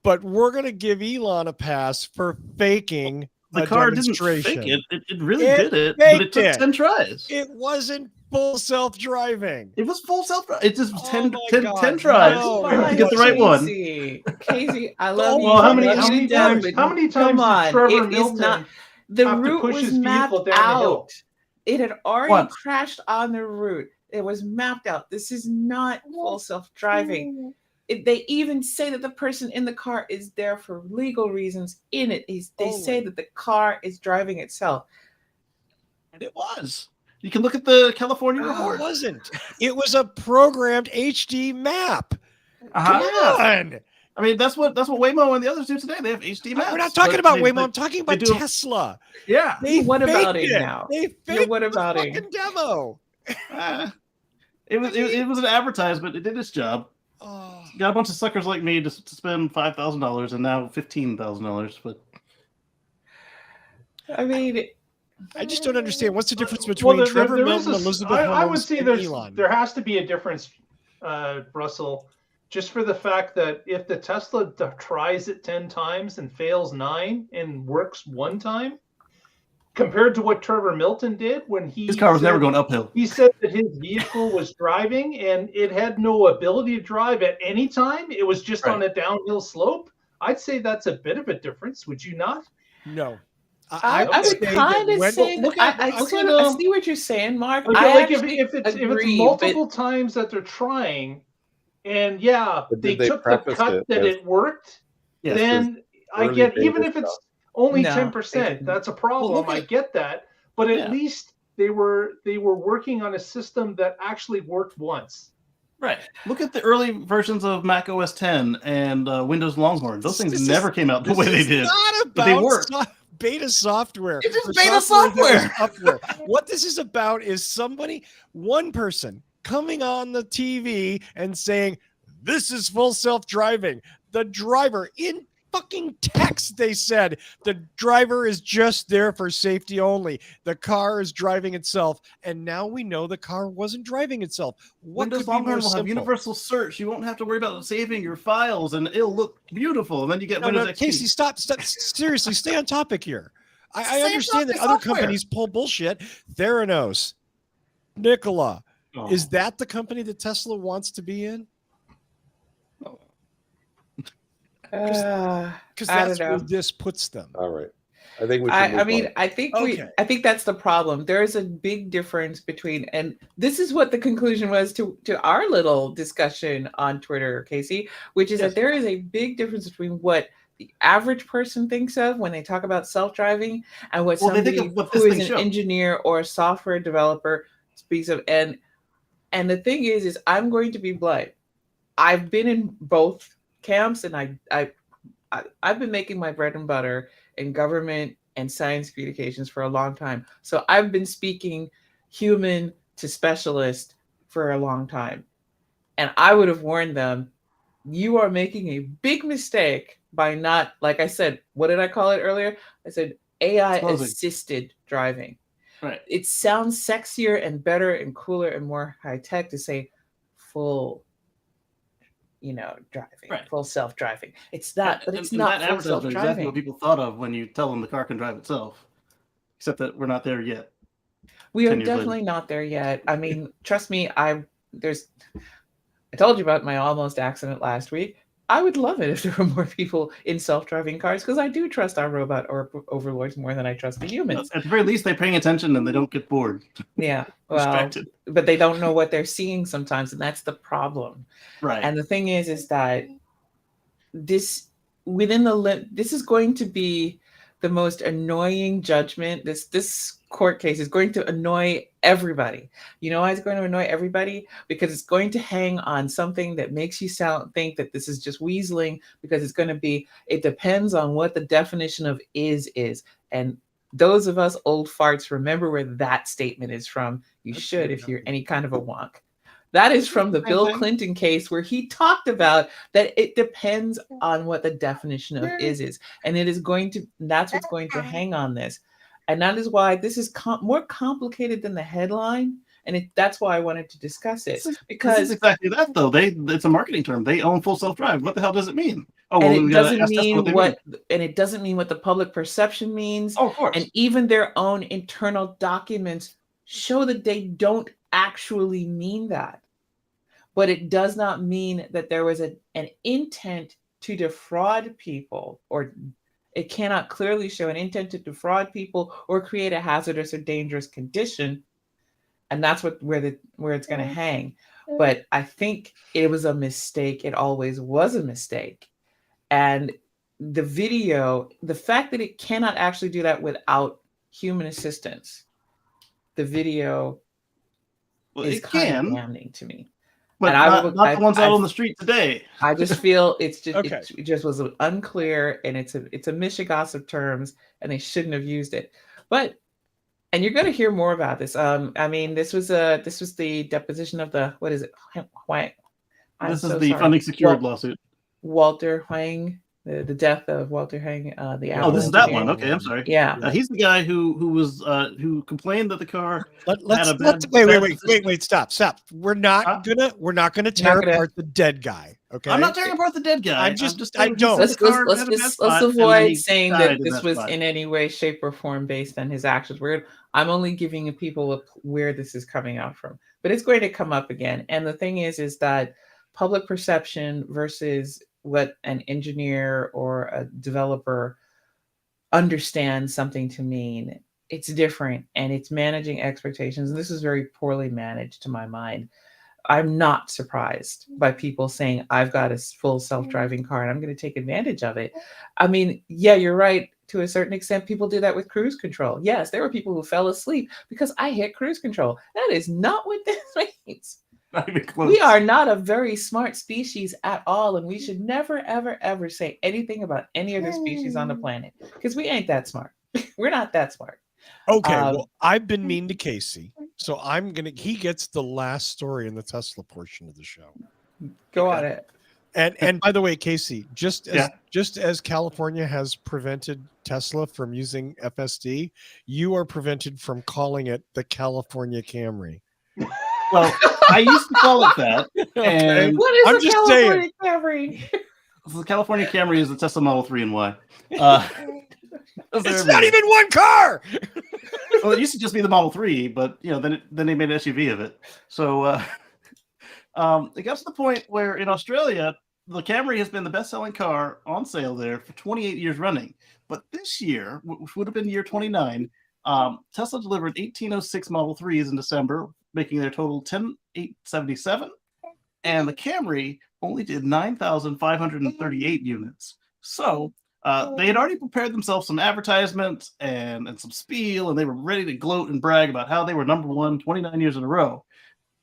[SPEAKER 1] But we're going to give Elon a pass for faking
[SPEAKER 5] the car
[SPEAKER 1] demonstration.
[SPEAKER 5] Didn't fake it. It really did it, but it took 10 tries.
[SPEAKER 1] It wasn't full self-driving.
[SPEAKER 5] It was full self-driving. It just 10 tries to get the right one.
[SPEAKER 3] Casey, I love you.
[SPEAKER 4] Well, how many times did Trevor Milton
[SPEAKER 3] the route was mapped out. It had already crashed on the route. It was mapped out. This is not full self-driving. They even say that the person in the car is there for legal reasons in it. They say that the car is driving itself.
[SPEAKER 5] And it was. You can look at the California report.
[SPEAKER 1] It wasn't. It was a programmed HD map. Come on.
[SPEAKER 5] I mean, that's what Waymo and the others do today. They have HD maps.
[SPEAKER 1] We're not talking about Waymo. I'm talking about Tesla.
[SPEAKER 5] Yeah.
[SPEAKER 3] What about it now?
[SPEAKER 1] They faked
[SPEAKER 3] what about
[SPEAKER 1] the fucking demo.
[SPEAKER 5] It was an advertisement. It did its job. Got a bunch of suckers like me to spend $5,000 and now $15,000. But
[SPEAKER 3] I mean,
[SPEAKER 1] I just don't understand. What's the difference between Trevor Milton, Elizabeth Holmes,
[SPEAKER 4] I would say
[SPEAKER 1] and Elon?
[SPEAKER 4] There has to be a difference, Russell, just for the fact that if the Tesla tries it 10 times and fails 9 and works 1 time, compared to what Trevor Milton did when his
[SPEAKER 5] car was never going uphill.
[SPEAKER 4] He said that his vehicle was driving and it had no ability to drive at any time. It was just on a downhill slope. I'd say that's a bit of a difference. Would you not?
[SPEAKER 1] No.
[SPEAKER 3] I would kind of say I see what you're saying, Mark.
[SPEAKER 4] Like if it's multiple times that they're trying, and they took the cut that it worked, then I get, even if it's only 10%, that's a problem. I get that, but at least they were working on a system that actually worked once.
[SPEAKER 5] Right. Look at the early versions of Mac OS 10 and Windows Longhorn. Those things never came out the way they did. But they worked.
[SPEAKER 1] Beta software.
[SPEAKER 5] It's just beta software.
[SPEAKER 1] What this is about is one person coming on the TV and saying, this is full self-driving. The driver, in fucking text, they said the driver is just there for safety only. The car is driving itself, and now we know the car wasn't driving itself.
[SPEAKER 5] Windows Longhorn will have universal search. You won't have to worry about saving your files, and it'll look beautiful. And then you get Windows XP.
[SPEAKER 1] Casey, stop. Seriously, stay on topic here. I understand that other companies pull bullshit. Theranos, Nikola. Is that the company that Tesla wants to be in? Because that's where this puts them.
[SPEAKER 2] All right. I think we should
[SPEAKER 3] I think that's the problem. There is a big difference between, and this is what the conclusion was to our little discussion on Twitter, Casey, which is that there is a big difference between what the average person thinks of when they talk about self-driving, and what
[SPEAKER 5] Well, they think
[SPEAKER 3] somebody
[SPEAKER 5] of what
[SPEAKER 3] who
[SPEAKER 5] this
[SPEAKER 3] is
[SPEAKER 5] thing
[SPEAKER 3] an
[SPEAKER 5] shows.
[SPEAKER 3] engineer or a software developer speaks of. And the thing is I'm going to be blunt. I've been in both camps, and I've been making my bread and butter in government and science communications for a long time. So I've been speaking human to specialist for a long time. And I would have warned them, you are making a big mistake by not, like I said, what did I call it earlier? I said AI
[SPEAKER 5] Exposing.
[SPEAKER 3] assisted driving.
[SPEAKER 5] Right.
[SPEAKER 3] It sounds sexier and better and cooler and more high tech to say full, driving,
[SPEAKER 5] Right.
[SPEAKER 3] full self-driving. It's that, but it's
[SPEAKER 5] and
[SPEAKER 3] not
[SPEAKER 5] that
[SPEAKER 3] full
[SPEAKER 5] advertisement is exactly
[SPEAKER 3] self-driving.
[SPEAKER 5] what people thought of when you tell them the car can drive itself. Except that we're not there yet.
[SPEAKER 3] We are
[SPEAKER 5] 10 years later.
[SPEAKER 3] definitely not there yet. I mean, trust me, I told you about my almost accident last week. I would love it if there were more people in self-driving cars, because I do trust our robot or overlords more than I trust the humans.
[SPEAKER 5] At the very least, they're paying attention and they don't get bored.
[SPEAKER 3] Yeah, well,
[SPEAKER 5] Distracted.
[SPEAKER 3] but they don't know what they're seeing sometimes, and that's the problem.
[SPEAKER 5] Right.
[SPEAKER 3] And the thing is that this is going to be the most annoying judgment. This court case is going to annoy everybody. You know why it's going to annoy everybody? Because it's going to hang on something that makes you think that this is just weaseling, because it's going to be, it depends on what the definition of is. And those of us old farts remember where that statement is from. You should, if you're any kind of a wonk. That is from the Bill Clinton case, where he talked about that it depends on what the definition of is. And it is that's what's going to hang on this. And that is why this is more complicated than the headline. And that's why I wanted to discuss it. Because
[SPEAKER 5] this is exactly that, though. It's a marketing term. They own full self-drive. What the hell does it mean? Oh, well,
[SPEAKER 3] and it doesn't mean and it doesn't mean what the public perception means.
[SPEAKER 5] Oh, of course.
[SPEAKER 3] And even their own internal documents show that they don't actually mean that. But it does not mean that there was an intent to defraud people, or it cannot clearly show an intent to defraud people or create a hazardous or dangerous condition. And that's where it's going to hang. But I think it was a mistake. It always was a mistake. And the video, the fact that it cannot actually do that without human assistance, the video is kind of damning to me.
[SPEAKER 5] But not the ones out on the street today.
[SPEAKER 3] I just feel it's just
[SPEAKER 1] Okay.
[SPEAKER 3] it just was unclear, and it's a mishigas of terms, and they shouldn't have used it. And you're going to hear more about this. I mean, this was the deposition of the, what is it?
[SPEAKER 5] This is the funding secured lawsuit.
[SPEAKER 3] Walter Huang, the death of Walter Huang, the Apple
[SPEAKER 5] this is that
[SPEAKER 3] engineer.
[SPEAKER 5] one. Okay, I'm sorry.
[SPEAKER 3] Yeah,
[SPEAKER 5] he's the guy who complained that the car.
[SPEAKER 1] Wait, stop. We're not gonna tear apart the dead guy. Okay,
[SPEAKER 5] I'm not tearing apart the dead guy.
[SPEAKER 3] Let's avoid saying that this was in any way, shape, or form based on his actions. I'm only giving people where this is coming out from, but it's going to come up again. And the thing is that public perception versus what an engineer or a developer understands something to mean, it's different, and it's managing expectations. And this is very poorly managed to my mind. I'm not surprised by people saying, I've got a full self-driving car and I'm going to take advantage of it. I mean, yeah, you're right. To a certain extent, people do that with cruise control. Yes, there were people who fell asleep because I hit cruise control. That is not what this means. We are not a very smart species at all, and we should never, ever, ever say anything about any other species on the planet, because we ain't that smart. We're not that smart.
[SPEAKER 1] Okay, well, I've been mean to Kacey, so he gets the last story in the Tesla portion of the show.
[SPEAKER 3] Go on it.
[SPEAKER 1] And by the way, Kacey, just as California has prevented Tesla from using FSD, you are prevented from calling it the California Camry.
[SPEAKER 5] Well, I used to call it that. And
[SPEAKER 3] what is a California Camry?
[SPEAKER 5] The California Camry is the Tesla Model 3 and Y.
[SPEAKER 1] It's not even one car.
[SPEAKER 5] Well, it used to just be the Model 3, but then they made an SUV of it. So it got to the point where in Australia, the Camry has been the best-selling car on sale there for 28 years running. But this year, which would have been year 29, Tesla delivered 1806 Model 3s in December, making their total 10,877, and the Camry only did 9,538 units. So They had already prepared themselves some advertisements and some spiel, and they were ready to gloat and brag about how they were number one 29 years in a row.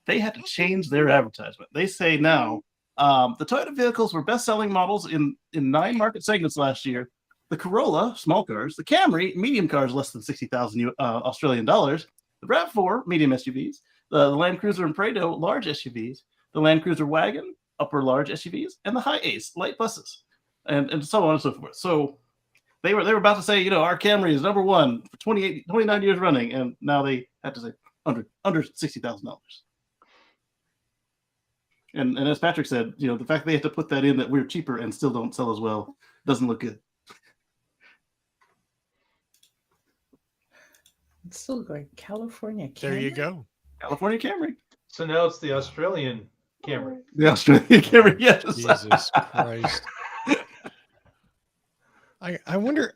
[SPEAKER 5] They had to change their advertisement. They say now the Toyota vehicles were best-selling models in 9 market segments last year. The Corolla, small cars, the Camry, medium cars less than 60,000 Australian dollars, the RAV4, medium SUVs, the Land Cruiser and Prado, large SUVs, the Land Cruiser Wagon, upper large SUVs, and the High Ace, light buses, and so on and so forth. So they were about to say, our Camry is number one for 29 years running, and now they had to say under $60,000. And as Patrick said, the fact that they have to put that in that we're cheaper and still don't sell as well doesn't look good.
[SPEAKER 3] It's still going California Camry.
[SPEAKER 1] There you go.
[SPEAKER 5] California Camry.
[SPEAKER 4] So now it's the Australian Camry.
[SPEAKER 5] The Australian Camry, yes.
[SPEAKER 1] Jesus Christ. I wonder,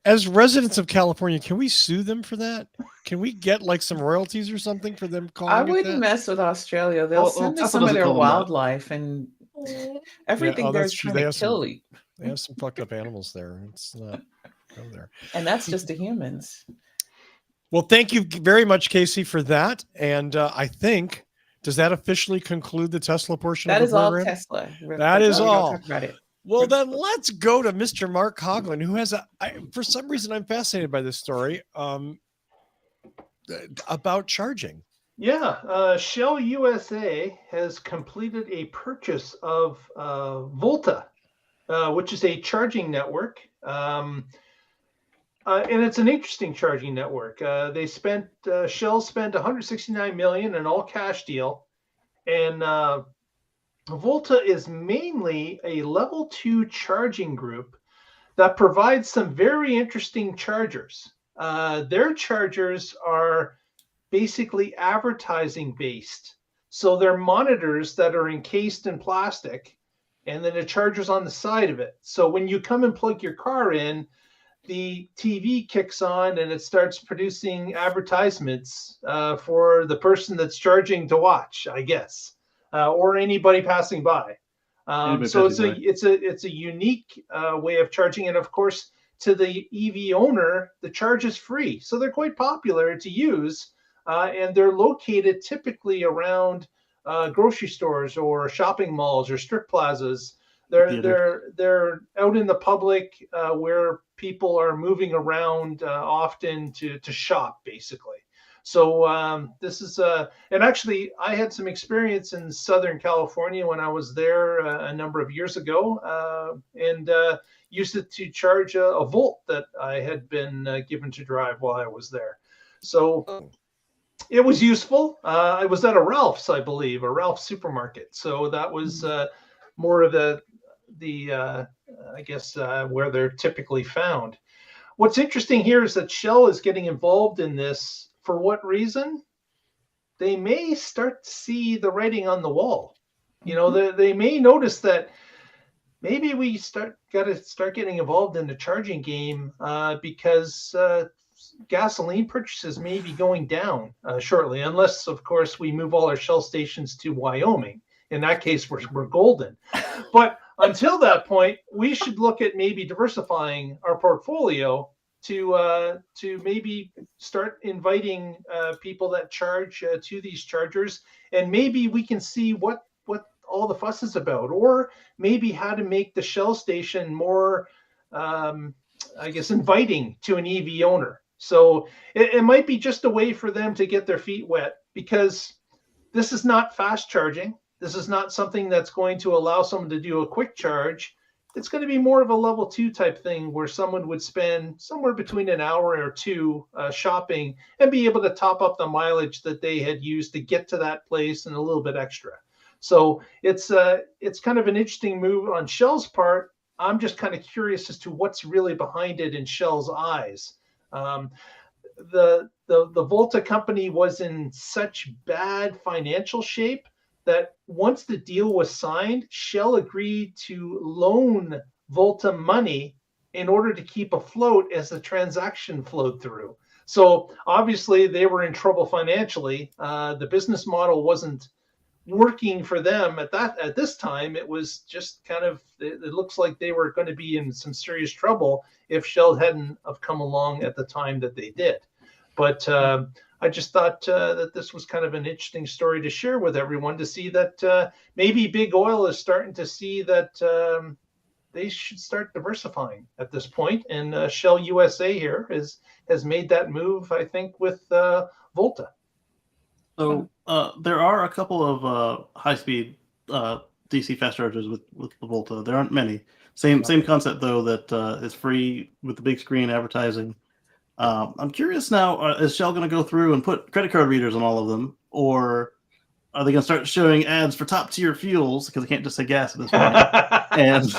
[SPEAKER 1] as residents of California, can we sue them for that? Can we get like some royalties or something for them calling
[SPEAKER 3] I
[SPEAKER 1] it
[SPEAKER 3] wouldn't
[SPEAKER 1] that?
[SPEAKER 3] mess with Australia. They'll send us
[SPEAKER 5] Tesla
[SPEAKER 3] some of
[SPEAKER 5] doesn't
[SPEAKER 3] their
[SPEAKER 5] call them that.
[SPEAKER 3] wildlife and everything
[SPEAKER 1] oh, that's
[SPEAKER 3] there's
[SPEAKER 1] true.
[SPEAKER 3] trying
[SPEAKER 1] They
[SPEAKER 3] to
[SPEAKER 1] have some-
[SPEAKER 3] kill you.
[SPEAKER 1] They have some fucked up animals there. It's not go there.
[SPEAKER 3] And that's just the humans.
[SPEAKER 1] Well, thank you very much, Kacey, for that. And I think, does that officially conclude the Tesla portion
[SPEAKER 3] That
[SPEAKER 1] of
[SPEAKER 3] is
[SPEAKER 1] the
[SPEAKER 3] all
[SPEAKER 1] program?
[SPEAKER 3] Tesla.
[SPEAKER 1] That is
[SPEAKER 3] We don't
[SPEAKER 1] all.
[SPEAKER 3] talk about it.
[SPEAKER 1] Well, then let's go to Mr. Mark Coughlin, who has for some reason, I'm fascinated by this story about charging.
[SPEAKER 4] Yeah, Shell USA has completed a purchase of Volta, which is a charging network. And it's an interesting charging network. Shell spent $169 million, an all-cash deal, and Volta is mainly a level 2 charging group that provides some very interesting chargers. Their chargers are basically advertising based. So they're monitors that are encased in plastic, and then the charger's on the side of it. So when you come and plug your car in, the TV kicks on and it starts producing advertisements for the person that's charging to watch, I guess, or anybody passing by. So it's a unique way of charging, and of course, to the EV owner, the charge is free. So they're quite popular to use, and they're located typically around grocery stores or shopping malls or strip plazas. They're out in the public where people are moving around often to shop, basically. So this is and actually I had some experience in Southern California when I was there a number of years ago, and used it to charge a Volt that I had been given to drive while I was there. So it was useful. I was at a Ralph's, I believe, a Ralph's supermarket. So that was more of the I guess where they're typically found. What's interesting here is that Shell is getting involved in this. For what reason? They may start to see the writing on the wall. They may notice that maybe we got to start getting involved in the charging game because gasoline purchases may be going down shortly, unless, of course, we move all our Shell stations to Wyoming. In that case, we're golden. But until that point, we should look at maybe diversifying our portfolio to maybe start inviting people that charge to these chargers, and maybe we can see what all the fuss is about, or maybe how to make the Shell station more, I guess, inviting to an EV owner. So it might be just a way for them to get their feet wet, because this is not fast charging. This is not something that's going to allow someone to do a quick charge. It's going to be more of a level 2 type thing where someone would spend somewhere between an hour or two shopping and be able to top up the mileage that they had used to get to that place and a little bit extra. So it's kind of an interesting move on Shell's part. I'm just kind of curious as to what's really behind it in Shell's eyes. The Volta company was in such bad financial shape that once the deal was signed, Shell agreed to loan Volta money in order to keep afloat as the transaction flowed through. So obviously they were in trouble financially. The business model wasn't working for them at this time. It was just kind of, it looks like they were going to be in some serious trouble if Shell hadn't have come along at the time that they did. But I just thought that this was kind of an interesting story to share with everyone, to see that maybe big oil is starting to see that they should start diversifying at this point. And Shell USA here has made that move, I think, with Volta.
[SPEAKER 5] So there are a couple of high-speed DC fast chargers with the Volta. There aren't many. Same concept though, that is free with the big screen advertising. I'm curious now, is Shell going to go through and put credit card readers on all of them, or are they going to start showing ads for top tier fuels, because they can't just say gas at this point? And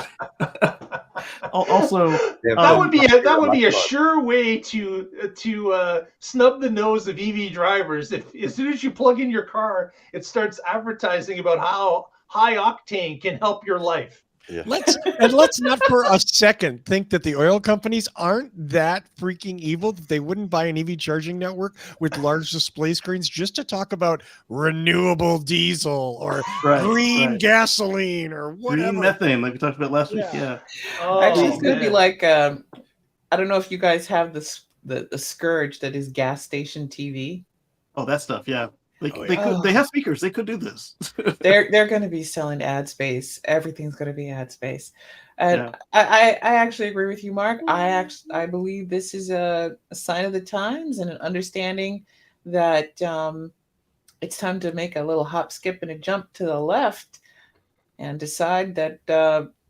[SPEAKER 5] also,
[SPEAKER 4] that would be a sure way to snub the nose of EV drivers. If as soon as you plug in your car, it starts advertising about how high octane can help your life.
[SPEAKER 2] Yeah.
[SPEAKER 1] Let's not for a second think that the oil companies aren't that freaking evil that they wouldn't buy an EV charging network with large display screens just to talk about renewable diesel or green gasoline or whatever.
[SPEAKER 5] Green methane, like we talked about last week. Yeah.
[SPEAKER 3] Actually, it's going to be like, I don't know if you guys have the scourge that is gas station TV.
[SPEAKER 5] Oh, that stuff. Yeah. They have speakers. They could do this.
[SPEAKER 3] They're going to be selling ad space. Everything's going to be ad space. And I actually agree with you, Mark. I believe this is a sign of the times and an understanding that it's time to make a little hop, skip, and a jump to the left and decide that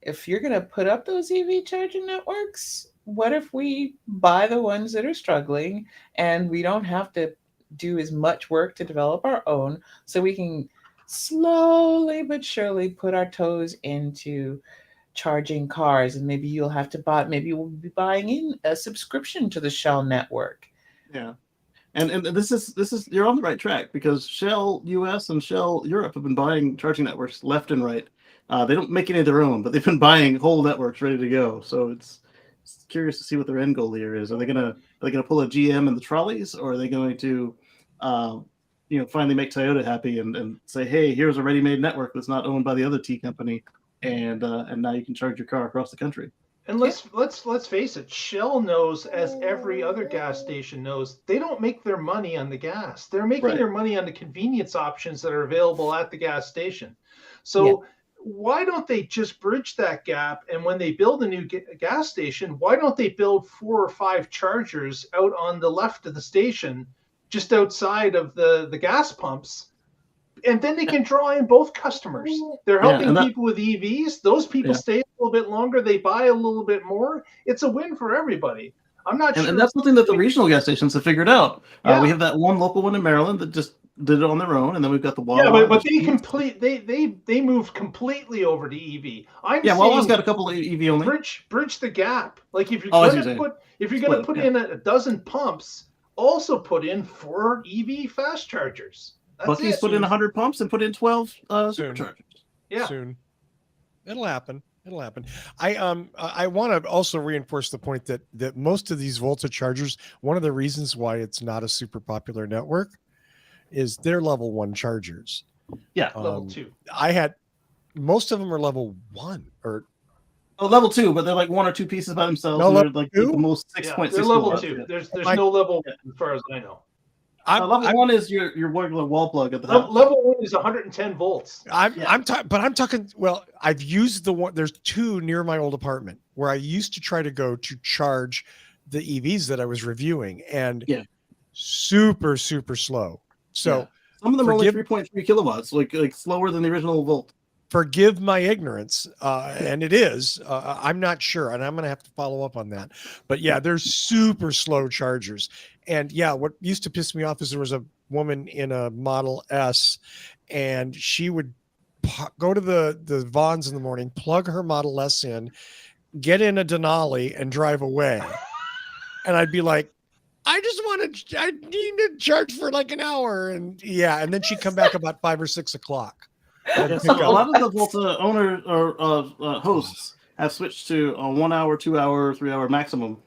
[SPEAKER 3] if you're going to put up those EV charging networks, what if we buy the ones that are struggling and we don't have to do as much work to develop our own, so we can slowly but surely put our toes into charging cars, and maybe you'll have to buy, maybe we'll be buying in a subscription to the Shell network.
[SPEAKER 5] Yeah. And this is you're on the right track, because Shell US and Shell Europe have been buying charging networks left and right. They don't make any of their own, but they've been buying whole networks ready to go. So it's curious to see what their end goal here is. Are they gonna pull a GM in the trolleys, or are they going to finally make Toyota happy and say, hey, here's a ready-made network that's not owned by the other T company, and now you can charge your car across the country.
[SPEAKER 4] And let's face it, Shell knows, as every other gas station knows, they don't make their money on the gas. They're making their money on the convenience options that are available at the gas station. So why don't they just bridge that gap? And when they build a new gas station, why don't they build 4 or 5 chargers out on the left of the station, just outside of the gas pumps, and then they can draw in both customers. They're helping people with EVs. Those people stay a little bit longer. They buy a little bit more. It's a win for everybody. I'm not sure.
[SPEAKER 5] And that's something that the regional gas stations have figured out. We have that one local one in Maryland that just did it on their own, and then we've got the Wawa.
[SPEAKER 4] Yeah, but they moved completely over to EV.
[SPEAKER 5] Wawa's got a couple of EV only.
[SPEAKER 4] Bridge the gap. Like if you're going to put in a dozen pumps, also put in 4 EV fast chargers.
[SPEAKER 5] Bucky's put in 100 pumps and put in 12 superchargers.
[SPEAKER 4] Yeah,
[SPEAKER 1] soon. It'll happen. I want to also reinforce the point that most of these Volta chargers, one of the reasons why it's not a super popular network is they're level 1 chargers.
[SPEAKER 5] Yeah,
[SPEAKER 4] level 2.
[SPEAKER 1] Most of them are level 1 or.
[SPEAKER 5] Oh, level 2, but they're like 1 or 2 pieces by themselves.
[SPEAKER 1] No,
[SPEAKER 5] they're like the most 6.6.
[SPEAKER 4] They're level 2. There's no level 1 as far as I know.
[SPEAKER 5] Level 1 is your regular wall plug at the house.
[SPEAKER 4] Level 1 is 110 volts.
[SPEAKER 1] I'm talking. Well, I've used the one. There's 2 near my old apartment where I used to try to go to charge the EVs that I was reviewing, and super slow. So
[SPEAKER 5] some of them are only 3.3 kilowatts, like slower than the original Volt.
[SPEAKER 1] Forgive my ignorance, and it is. I'm not sure, and I'm going to have to follow up on that. But yeah, they're super slow chargers. And yeah, what used to piss me off is there was a woman in a Model S, and she would go to the Vons in the morning, plug her Model S in, get in a Denali, and drive away. And I'd be like, I need to charge for like an hour. And then she'd come back about 5 or 6 o'clock.
[SPEAKER 5] So a lot of the Volta owners or hosts have switched to a 1 hour, 2 hour, 3 hour maximum.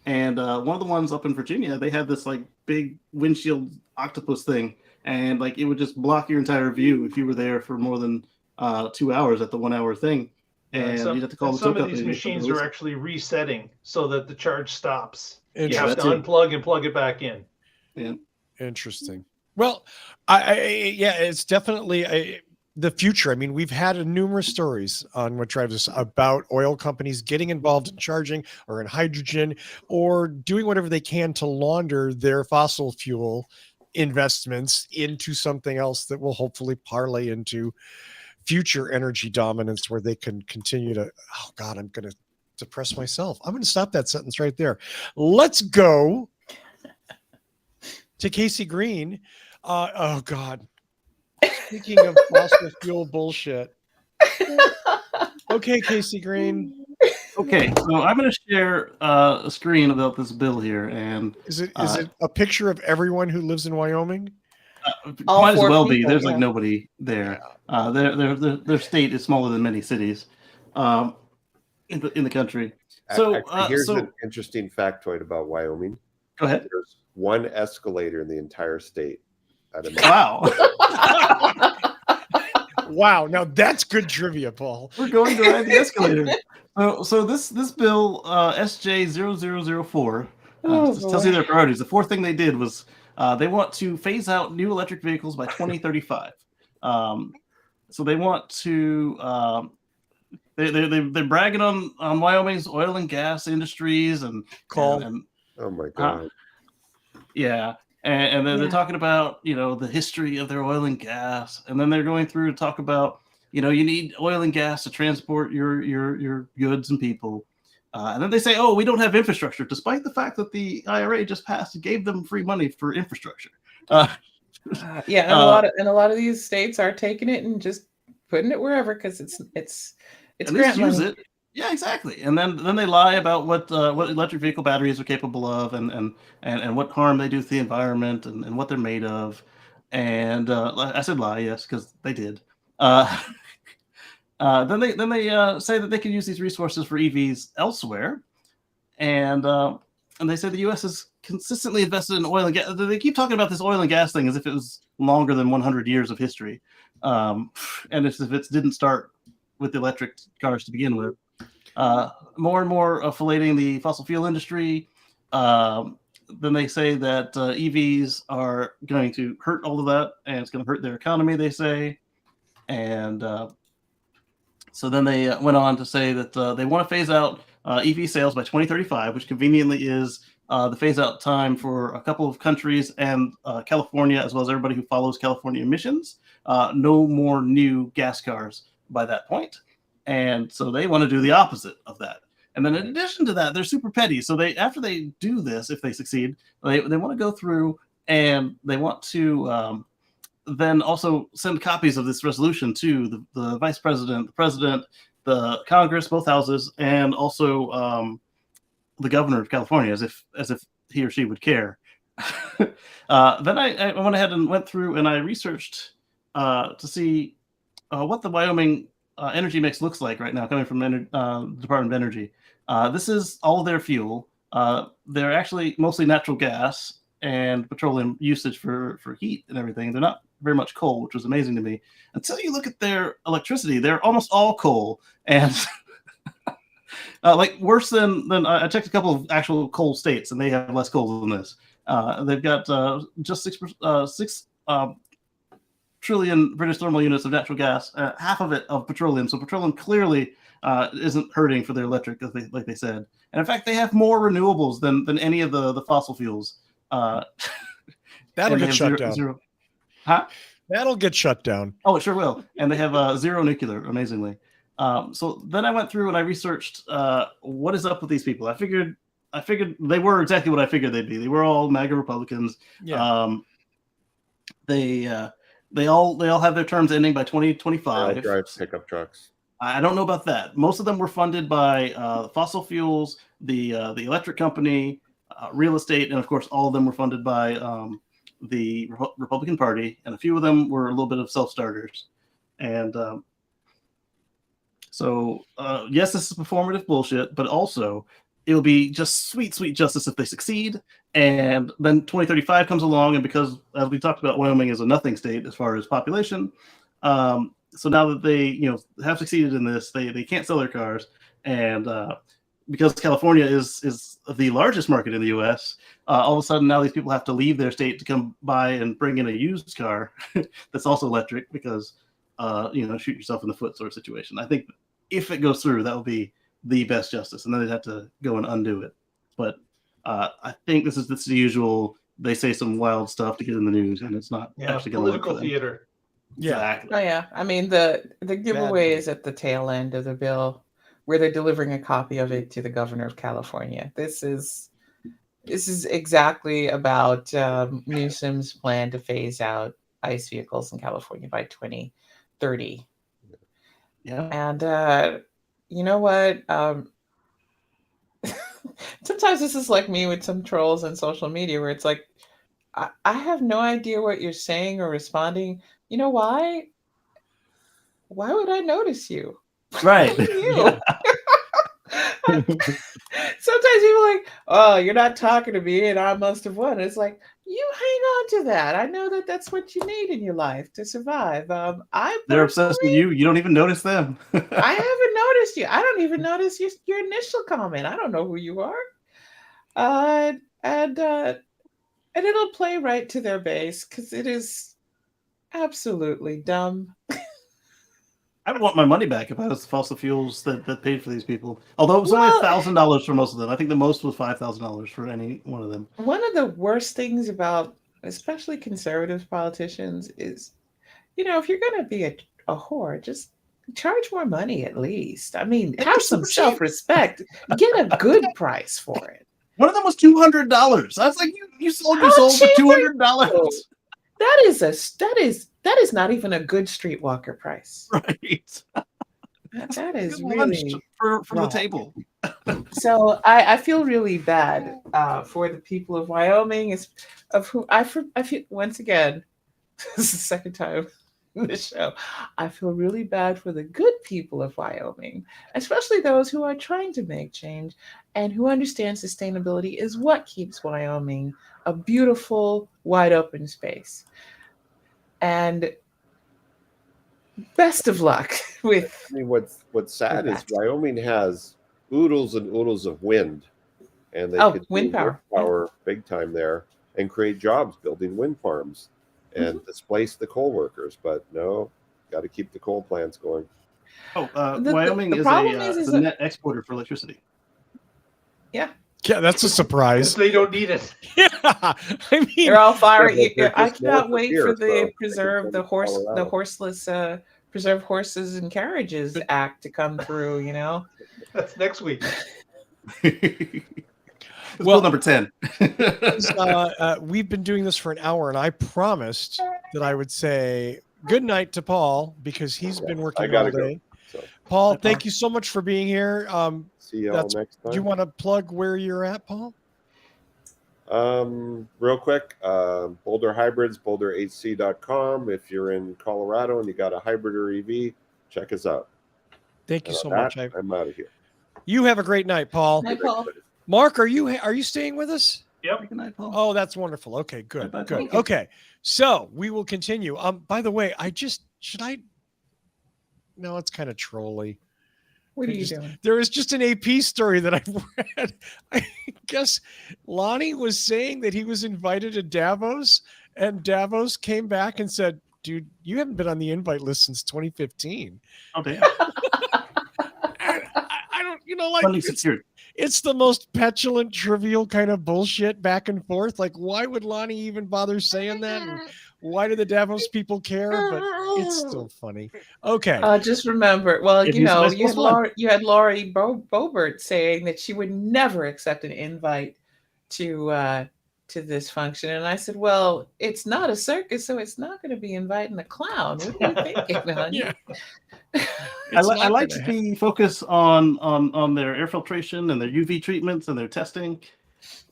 [SPEAKER 5] And one of the ones up in Virginia, they had this like big windshield octopus thing and like it would just block your entire view if you were there for more than 2 hours at the 1 hour thing. And you'd have to call the
[SPEAKER 4] some
[SPEAKER 5] tow
[SPEAKER 4] of these
[SPEAKER 5] company.
[SPEAKER 4] machines are actually resetting so that the charge stops. You
[SPEAKER 1] Yeah,
[SPEAKER 4] have to unplug and plug it back in.
[SPEAKER 5] Yeah.
[SPEAKER 1] Interesting. Well, yeah, it's definitely the future. I mean, we've had numerous stories on What Drives Us about oil companies getting involved in charging or in hydrogen or doing whatever they can to launder their fossil fuel investments into something else that will hopefully parlay into future energy dominance where they can continue to, oh God, I'm going to depress myself. I'm going to stop that sentence right there. Let's go to Kacey Green. Oh God. Speaking of fossil fuel bullshit. Okay, Kacey Green.
[SPEAKER 5] Okay, so I'm going to share a screen about this bill here, and
[SPEAKER 1] Is it a picture of everyone who lives in Wyoming?
[SPEAKER 3] All
[SPEAKER 5] might as
[SPEAKER 3] four
[SPEAKER 5] well be.
[SPEAKER 3] people,
[SPEAKER 5] There's
[SPEAKER 3] yeah.
[SPEAKER 5] like nobody there. Their state is smaller than many cities in the country. So
[SPEAKER 2] Actually, here's an interesting factoid about Wyoming.
[SPEAKER 5] Go ahead.
[SPEAKER 2] There's one escalator in the entire state.
[SPEAKER 5] Wow.
[SPEAKER 1] Wow. Now that's good trivia, Paul.
[SPEAKER 5] We're going to ride the escalator. So this bill, SJ0004, just tells you their priorities. The fourth thing they did was they want to phase out new electric vehicles by 2035. So they want to they're bragging on Wyoming's oil and gas industries and
[SPEAKER 1] coal.
[SPEAKER 2] Oh my God.
[SPEAKER 5] Yeah. And then they're talking about, the history of their oil and gas. And then they're going through to talk about, you need oil and gas to transport your goods and people. And then they say, oh, we don't have infrastructure, despite the fact that the IRA just passed and gave them free money for infrastructure.
[SPEAKER 3] Yeah, and a lot of these states are taking it and just putting it wherever because it's grant money.
[SPEAKER 5] It. Yeah, exactly. And then they lie about what electric vehicle batteries are capable of and what harm they do to the environment and what they're made of. And I said lie, yes, because they did. Then they say that they can use these resources for EVs elsewhere, and they say the U.S. has consistently invested in oil and gas. They keep talking about this oil and gas thing as if it was longer than 100 years of history, and as if it didn't start with electric cars to begin with. More and more filleting the fossil fuel industry. Then they say that EVs are going to hurt all of that, and it's going to hurt their economy, they say. And so then they went on to say that they want to phase out EV sales by 2035, which conveniently is the phase-out time for a couple of countries and California, as well as everybody who follows California emissions. No more new gas cars by that point. And so they want to do the opposite of that. And then in addition to that, they're super petty. So after they do this, if they succeed, they want to go through and they want to then also send copies of this resolution to the vice president, the president, the Congress, both houses, and also the governor of California, as if he or she would care. Then I went ahead and went through and I researched to see what the Wyoming energy mix looks like right now, coming from Department of Energy. This is all their fuel. They're actually mostly natural gas and petroleum usage for heat and everything. They're not very much coal, which was amazing to me. Until you look at their electricity, they're almost all coal. And like worse than I checked a couple of actual coal states, and they have less coal than this. They've got just 6 trillion British thermal units of natural gas, half of it of petroleum. So petroleum clearly isn't hurting for their electric, like they said. And in fact, they have more renewables than any of the fossil fuels.
[SPEAKER 1] That'll get shut down.
[SPEAKER 5] Huh?
[SPEAKER 1] That'll get shut down.
[SPEAKER 5] Oh, it sure will. And they have zero nuclear, amazingly. So then I went through and I researched what is up with these people. I figured they were exactly what I figured they'd be. They were all MAGA Republicans. Yeah. They all have their terms ending by 2025.
[SPEAKER 2] They drive pickup trucks.
[SPEAKER 5] I don't know about that. Most of them were funded by fossil fuels, the electric company, real estate, and of course, all of them were funded by the Republican Party, and a few of them were a little bit of self-starters. And so, yes, this is performative bullshit, but also it'll be just sweet, sweet justice if they succeed. And then 2035 comes along, and because, as we talked about, Wyoming is a nothing state as far as population. So now that they, have succeeded in this, they can't sell their cars, and because California is the largest market in the U.S., all of a sudden now these people have to leave their state to come by and bring in a used car that's also electric because, shoot yourself in the foot sort of situation. I think if it goes through, that will be the best justice, and then they'd have to go and undo it. But I think this is the usual. They say some wild stuff to get in the news, and it's not actually going to work.
[SPEAKER 4] Political theater.
[SPEAKER 1] Yeah.
[SPEAKER 5] Exactly.
[SPEAKER 3] Oh yeah, I mean the giveaway is at the tail end of the bill, where they're delivering a copy of it to the governor of California. This is exactly about Newsom's plan to phase out ICE vehicles in California by 2030.
[SPEAKER 5] Yeah.
[SPEAKER 3] And you know what? Sometimes this is like me with some trolls on social media, where it's like, I have no idea what you're saying or responding. You know why? Why would I notice you?
[SPEAKER 5] Right.
[SPEAKER 3] You. Sometimes people are like, oh, you're not talking to me and I must have won. It's like, you hang on to that. I know that that's what you need in your life to survive.
[SPEAKER 5] They're obsessed with you. You don't even notice them.
[SPEAKER 3] I haven't noticed you. I don't even notice your initial comment. I don't know who you are. And it'll play right to their base because it is absolutely dumb.
[SPEAKER 5] I would want my money back if I was the fossil fuels that paid for these people. Although it was only $1,000 for most of them. I think the most was $5,000 for any one of them.
[SPEAKER 3] One of the worst things about especially conservative politicians is, if you're going to be a whore, just charge more money at least. I mean, have some self-respect. Get a good price for it.
[SPEAKER 5] One of them was $200. I was like, you sold your soul for $200.
[SPEAKER 3] That is not even a good streetwalker price.
[SPEAKER 5] Right.
[SPEAKER 3] That is
[SPEAKER 5] Good
[SPEAKER 3] really
[SPEAKER 5] from the table.
[SPEAKER 3] So I feel really bad for the people of Wyoming, of who I feel once again. This is the second time in this show. I feel really bad for the good people of Wyoming, especially those who are trying to make change and who understand sustainability is what keeps Wyoming a beautiful, wide open space. And best of luck with.
[SPEAKER 2] I mean, what's sad is Wyoming has oodles and oodles of wind, and they could
[SPEAKER 3] wind
[SPEAKER 2] power big time there and create jobs building wind farms and displace the coal workers. But no, got to keep the coal plants going.
[SPEAKER 5] Wyoming is a net exporter for electricity.
[SPEAKER 3] Yeah.
[SPEAKER 1] Yeah, that's a surprise.
[SPEAKER 4] They don't need it.
[SPEAKER 1] Yeah, I mean,
[SPEAKER 3] they're all firing.
[SPEAKER 2] They're
[SPEAKER 3] I cannot wait for
[SPEAKER 2] so
[SPEAKER 3] the preserve the horseless preserve horses and carriages act to come through.
[SPEAKER 4] That's next week.
[SPEAKER 5] Bill number 10.
[SPEAKER 1] We've been doing this for an hour, and I promised that I would say good night to Paul because he's been working all day.
[SPEAKER 2] So.
[SPEAKER 1] Paul, thank you so much for being here.
[SPEAKER 2] See you all next time.
[SPEAKER 1] Do you want to plug where you're at, Paul?
[SPEAKER 2] Real quick, Boulder Hybrids, boulderhc.com. If you're in Colorado and you got a hybrid or EV, check us out.
[SPEAKER 1] Thank you so much.
[SPEAKER 2] I'm out of here.
[SPEAKER 1] You have a great night, Paul.
[SPEAKER 3] Hi, Paul.
[SPEAKER 1] Mark, are you staying with us?
[SPEAKER 4] Yep.
[SPEAKER 5] Good night, Paul.
[SPEAKER 1] Oh, that's wonderful. Okay, good.
[SPEAKER 5] Bye-bye,
[SPEAKER 1] Good.
[SPEAKER 5] Paul.
[SPEAKER 1] Okay. So we will continue. By the way, no, it's kind of trolly.
[SPEAKER 3] What are you doing?
[SPEAKER 1] There is just an AP story that I read. I guess Lonnie was saying that he was invited to Davos, and Davos came back and said, dude, you haven't been on the invite list since 2015.
[SPEAKER 5] Oh, damn.
[SPEAKER 1] I don't, it's the most petulant, trivial kind of bullshit back and forth. Like, why would Lonnie even bother saying that? And why do the Davos people care? But it's still funny. Okay.
[SPEAKER 3] Just remember, well, you had Laurie Boebert saying that she would never accept an invite to this function. And I said, well, it's not a circus, so it's not going to be inviting a clown. What are you thinking, honey?
[SPEAKER 1] Yeah.
[SPEAKER 5] I like to focus on their air filtration and their UV treatments and their testing.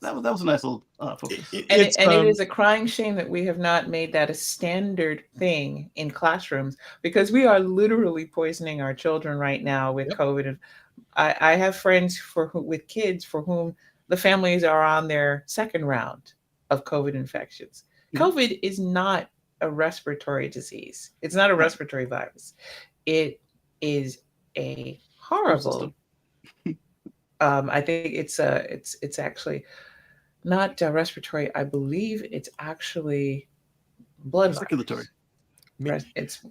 [SPEAKER 5] That was a nice little focus.
[SPEAKER 3] It is a crying shame that we have not made that a standard thing in classrooms, because we are literally poisoning our children right now with COVID. And I have friends with kids for whom the families are on their second round of COVID infections. COVID is not a respiratory disease. It's not a respiratory virus. It is a horrible. I think it's actually not respiratory. I believe it's actually blood
[SPEAKER 5] circulatory.
[SPEAKER 3] It's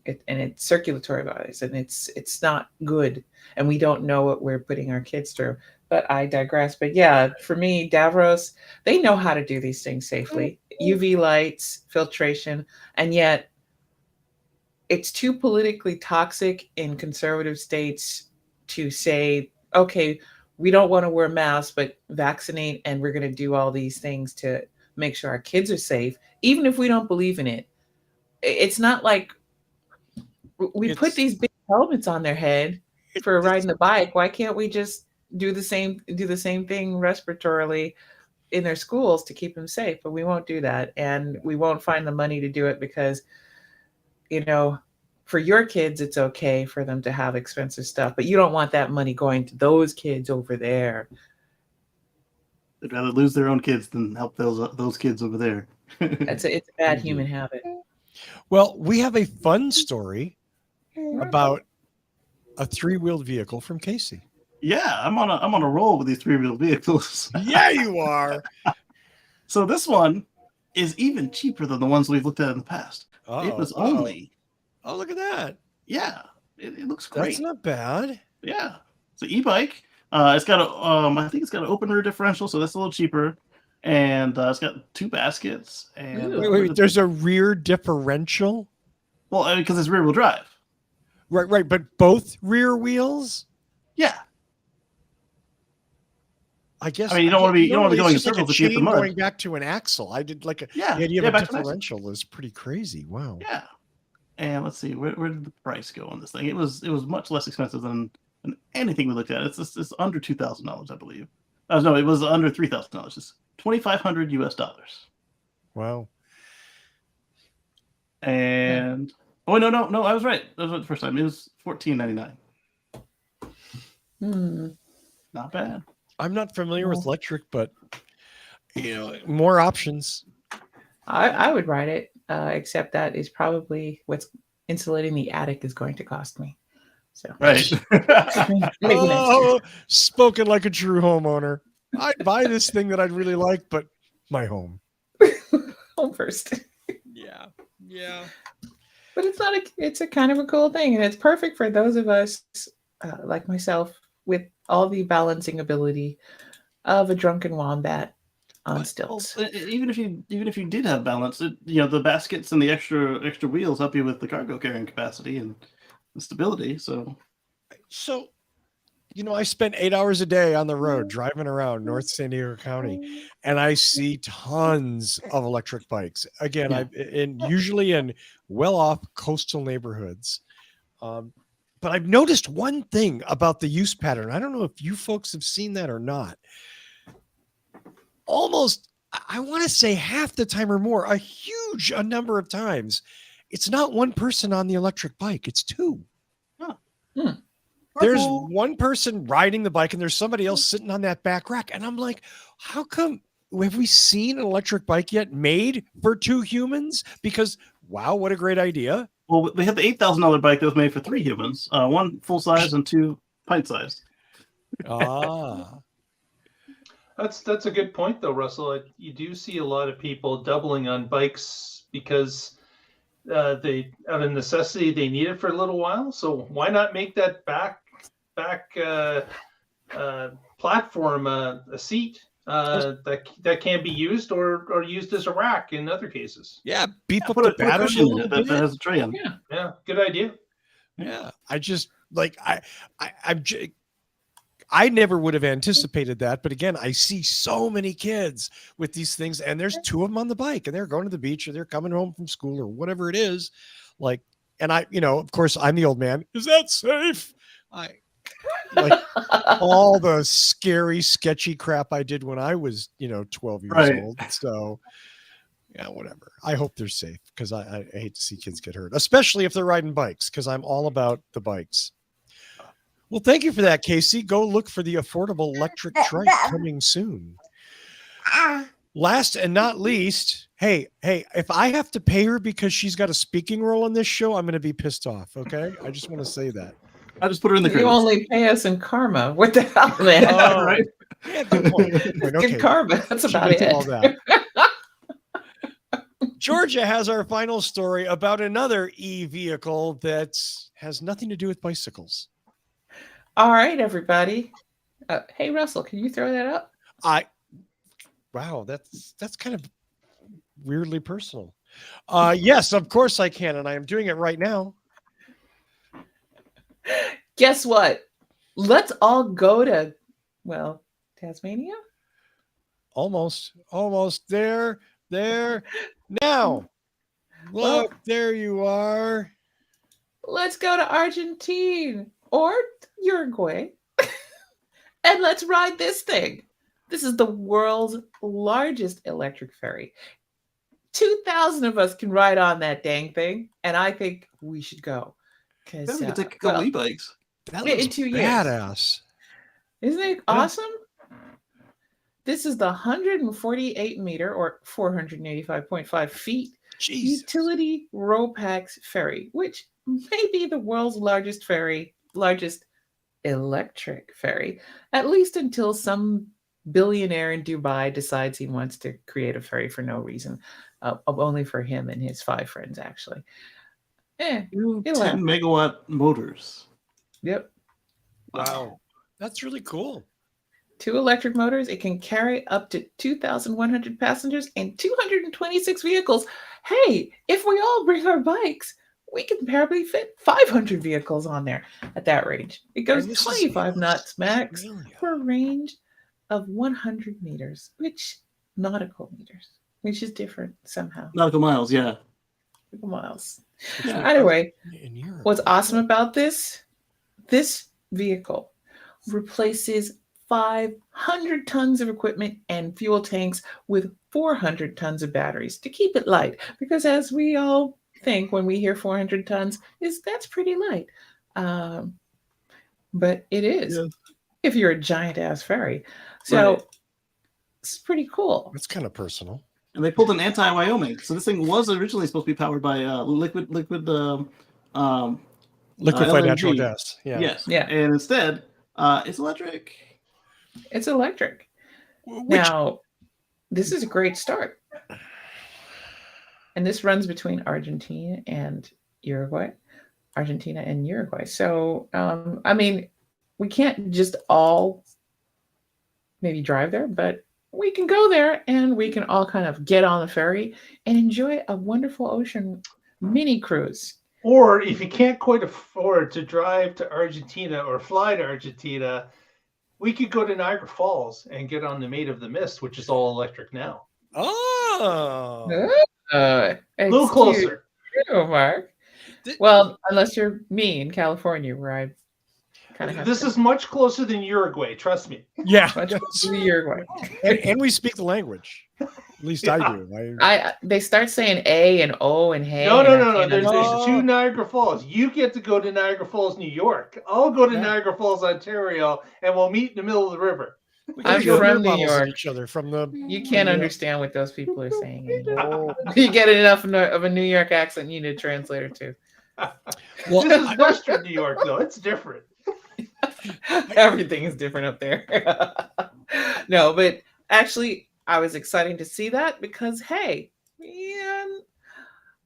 [SPEAKER 3] circulatory virus, and it's not good, and we don't know what we're putting our kids through. But I digress. But yeah, for me, Davos, they know how to do these things safely. UV lights, filtration, and yet it's too politically toxic in conservative states to say, okay, we don't want to wear masks, but vaccinate, and we're going to do all these things to make sure our kids are safe, even if we don't believe in it. It's not like we put these big helmets on their head for riding the bike. Why can't we just do the same thing respiratorily in their schools to keep them safe? But we won't do that, and we won't find the money to do it because, for your kids, it's okay for them to have expensive stuff, but you don't want that money going to those kids over there.
[SPEAKER 5] They'd rather lose their own kids than help those kids over there.
[SPEAKER 3] It's a bad human habit.
[SPEAKER 1] Well, we have a fun story about a 3-wheeled vehicle from Kacey.
[SPEAKER 5] Yeah, I'm on a roll with these 3-wheeled vehicles.
[SPEAKER 1] Yeah, you are.
[SPEAKER 5] So this one is even cheaper than the ones we've looked at in the past. It was only.
[SPEAKER 1] Oh, look at that.
[SPEAKER 5] Yeah, it looks great.
[SPEAKER 1] That's not bad.
[SPEAKER 5] Yeah, it's an e-bike. It's got I think it's got an open rear differential, so that's a little cheaper. And it's got 2 baskets. And
[SPEAKER 1] wait, there's a rear differential?
[SPEAKER 5] Well, because it's rear wheel drive.
[SPEAKER 1] Right, but both rear wheels?
[SPEAKER 5] Yeah.
[SPEAKER 1] I guess.
[SPEAKER 5] I mean, you don't want to be going in circles if you hit the mud.
[SPEAKER 1] Going back to an axle. I did the idea of a differential is pretty crazy. Wow.
[SPEAKER 5] Yeah. And let's see, where did the price go on this thing? It was much less expensive than anything we looked at. It's under $2,000, I believe. No, it was under $3,000. It's $2,500 US.
[SPEAKER 1] Wow.
[SPEAKER 5] And no, I was right. That was right the first time. It was $1,499. Not bad.
[SPEAKER 1] I'm not familiar with electric, but more options.
[SPEAKER 3] I would ride it, except that is probably what's insulating the attic is going to cost me. So
[SPEAKER 5] right.
[SPEAKER 1] Spoken like a true homeowner. I'd buy this thing that I'd really like, but my home.
[SPEAKER 3] Home first.
[SPEAKER 1] Yeah.
[SPEAKER 3] But it's a kind of a cool thing, and it's perfect for those of us like myself with all the balancing ability of a drunken wombat on stilts.
[SPEAKER 5] Well, even if you did have balance, the baskets and the extra wheels help you with the cargo carrying capacity and the stability. So
[SPEAKER 1] I spend 8 hours a day on the road driving around North San Diego County, and I see tons of electric bikes. Again, usually in well-off coastal neighborhoods. But I've noticed one thing about the use pattern. I don't know if you folks have seen that or not. Almost, I want to say half the time or more, a huge number of times, it's not one person on the electric bike. It's 2.
[SPEAKER 5] Huh.
[SPEAKER 1] There's one person riding the bike and there's somebody else sitting on that back rack. And I'm like, how come, have we seen an electric bike yet made for 2 humans? Because, wow, what a great idea.
[SPEAKER 5] Well, they have the $8,000 bike that was made for 3 humans, 1 full size and 2 pint sized.
[SPEAKER 4] That's a good point, though, Russell. You do see a lot of people doubling on bikes because they, out of necessity, they need it for a little while. So why not make that back platform a seat that can be used or used as a rack in other cases?
[SPEAKER 1] Yeah, beef up
[SPEAKER 5] put
[SPEAKER 1] the
[SPEAKER 5] a cushion
[SPEAKER 1] battery
[SPEAKER 5] that has a tray on.
[SPEAKER 4] Yeah, good idea.
[SPEAKER 1] Yeah, I just I never would have anticipated that, but again, I see so many kids with these things, and there's 2 of them on the bike, and they're going to the beach or they're coming home from school or whatever it is. And I, of course, I'm the old man. Is that safe? Like all the scary, sketchy crap I did when I was, 12 years
[SPEAKER 5] Right.
[SPEAKER 1] old. So, yeah, whatever. I hope they're safe because I hate to see kids get hurt, especially if they're riding bikes because I'm all about the bikes. Well, thank you for that, Kacey. Go look for the affordable electric trike coming soon. Last and not least, hey, if I have to pay her because she's got a speaking role in this show, I'm going to be pissed off. Okay. I just want to say that.
[SPEAKER 5] I just put her in the
[SPEAKER 3] You
[SPEAKER 5] credits.
[SPEAKER 3] only pay us in karma. What the hell, man?
[SPEAKER 1] Oh,
[SPEAKER 5] Right.
[SPEAKER 1] Yeah, good point. Good point. Okay.
[SPEAKER 3] Good karma. That's
[SPEAKER 1] She
[SPEAKER 3] about
[SPEAKER 1] gets
[SPEAKER 3] it.
[SPEAKER 1] all that. Georgia has our final story about another e-vehicle that has nothing to do with bicycles.
[SPEAKER 3] All right, everybody. Hey, Russell, can you throw that up?
[SPEAKER 1] Wow, that's kind of weirdly personal. Yes, of course I can, and I am doing it right now.
[SPEAKER 3] Guess what? Let's all go to, Tasmania?
[SPEAKER 1] Almost there. Now, look, there you are.
[SPEAKER 3] Let's go to Argentina or Uruguay and let's ride this thing. This is the world's largest electric ferry. 2,000 of us can ride on that dang thing, and I think we should go.
[SPEAKER 5] Yeah, we could take a couple e-bikes.
[SPEAKER 1] That
[SPEAKER 3] in
[SPEAKER 1] looks
[SPEAKER 3] 2 years.
[SPEAKER 1] badass.
[SPEAKER 3] Isn't it awesome? This is the 148 meter or 485.5 feet
[SPEAKER 1] Jesus.
[SPEAKER 3] utility RoPax ferry, which may be the world's largest electric ferry, at least until some billionaire in Dubai decides he wants to create a ferry for no reason, only for him and his 5 friends, actually.
[SPEAKER 5] 10
[SPEAKER 3] it'll happen.
[SPEAKER 5] megawatt motors.
[SPEAKER 3] Yep.
[SPEAKER 1] Wow. That's really cool.
[SPEAKER 3] 2 electric motors. It can carry up to 2,100 passengers and 226 vehicles. Hey, if we all bring our bikes, we can probably fit 500 vehicles on there at that range. It goes
[SPEAKER 1] And this is
[SPEAKER 3] 25 knots max
[SPEAKER 1] Australia.
[SPEAKER 3] for a range of 100 meters, nautical meters, which is different somehow.
[SPEAKER 5] Nautical miles, yeah.
[SPEAKER 3] Miles.
[SPEAKER 5] Yeah.
[SPEAKER 3] Anyway,
[SPEAKER 1] In Europe.
[SPEAKER 3] what's awesome about this vehicle replaces 500 tons of equipment and fuel tanks with 400 tons of batteries to keep it light. Because as we all think when we hear 400 tons, that's pretty light. But it is if you're a giant ass ferry. So
[SPEAKER 5] Right.
[SPEAKER 3] it's pretty cool.
[SPEAKER 1] That's kind of personal.
[SPEAKER 5] And they pulled an anti-Wyoming. So this thing was originally supposed to be powered by liquefied
[SPEAKER 1] Natural
[SPEAKER 5] LNG.
[SPEAKER 1] gas. Yeah.
[SPEAKER 5] Yes.
[SPEAKER 3] Yeah.
[SPEAKER 5] And instead, it's electric.
[SPEAKER 3] It's electric.
[SPEAKER 1] Which,
[SPEAKER 3] Now, this is a great start. And this runs between Argentina and Uruguay. So, we can't just all maybe drive there, but we can go there and we can all kind of get on the ferry and enjoy a wonderful ocean mini cruise.
[SPEAKER 4] Or if you can't quite afford to drive to Argentina or fly to Argentina, we could go to Niagara Falls and get on the Maid of the Mist, which is all electric now.
[SPEAKER 1] oh.
[SPEAKER 4] A little closer.
[SPEAKER 3] You, Mark. Well, unless you're me in California, where I kind of have
[SPEAKER 4] This is much closer than Uruguay, trust me.
[SPEAKER 1] Yeah.
[SPEAKER 3] much closer to Uruguay.
[SPEAKER 1] And we speak the language. At least I do.
[SPEAKER 3] They start saying A and O and hey.
[SPEAKER 4] No.
[SPEAKER 3] and I can't
[SPEAKER 4] There's
[SPEAKER 3] understand.
[SPEAKER 4] 2 Niagara Falls. You get to go to Niagara Falls, New York. I'll go to
[SPEAKER 1] Yeah.
[SPEAKER 4] Niagara Falls, Ontario, and we'll meet in the middle of the river.
[SPEAKER 1] We
[SPEAKER 3] I'm
[SPEAKER 1] gotta go
[SPEAKER 3] from
[SPEAKER 1] beer
[SPEAKER 3] New
[SPEAKER 1] bottles at
[SPEAKER 3] York.
[SPEAKER 1] each other from the.
[SPEAKER 3] You can't
[SPEAKER 1] Yeah.
[SPEAKER 3] understand what those people are saying anymore.
[SPEAKER 1] Oh.
[SPEAKER 3] You get enough of a New York accent, you need a translator too.
[SPEAKER 1] Well,
[SPEAKER 4] This is Western New York, though. It's different.
[SPEAKER 3] Everything is different up there. No, but actually, I was excited to see that because, hey,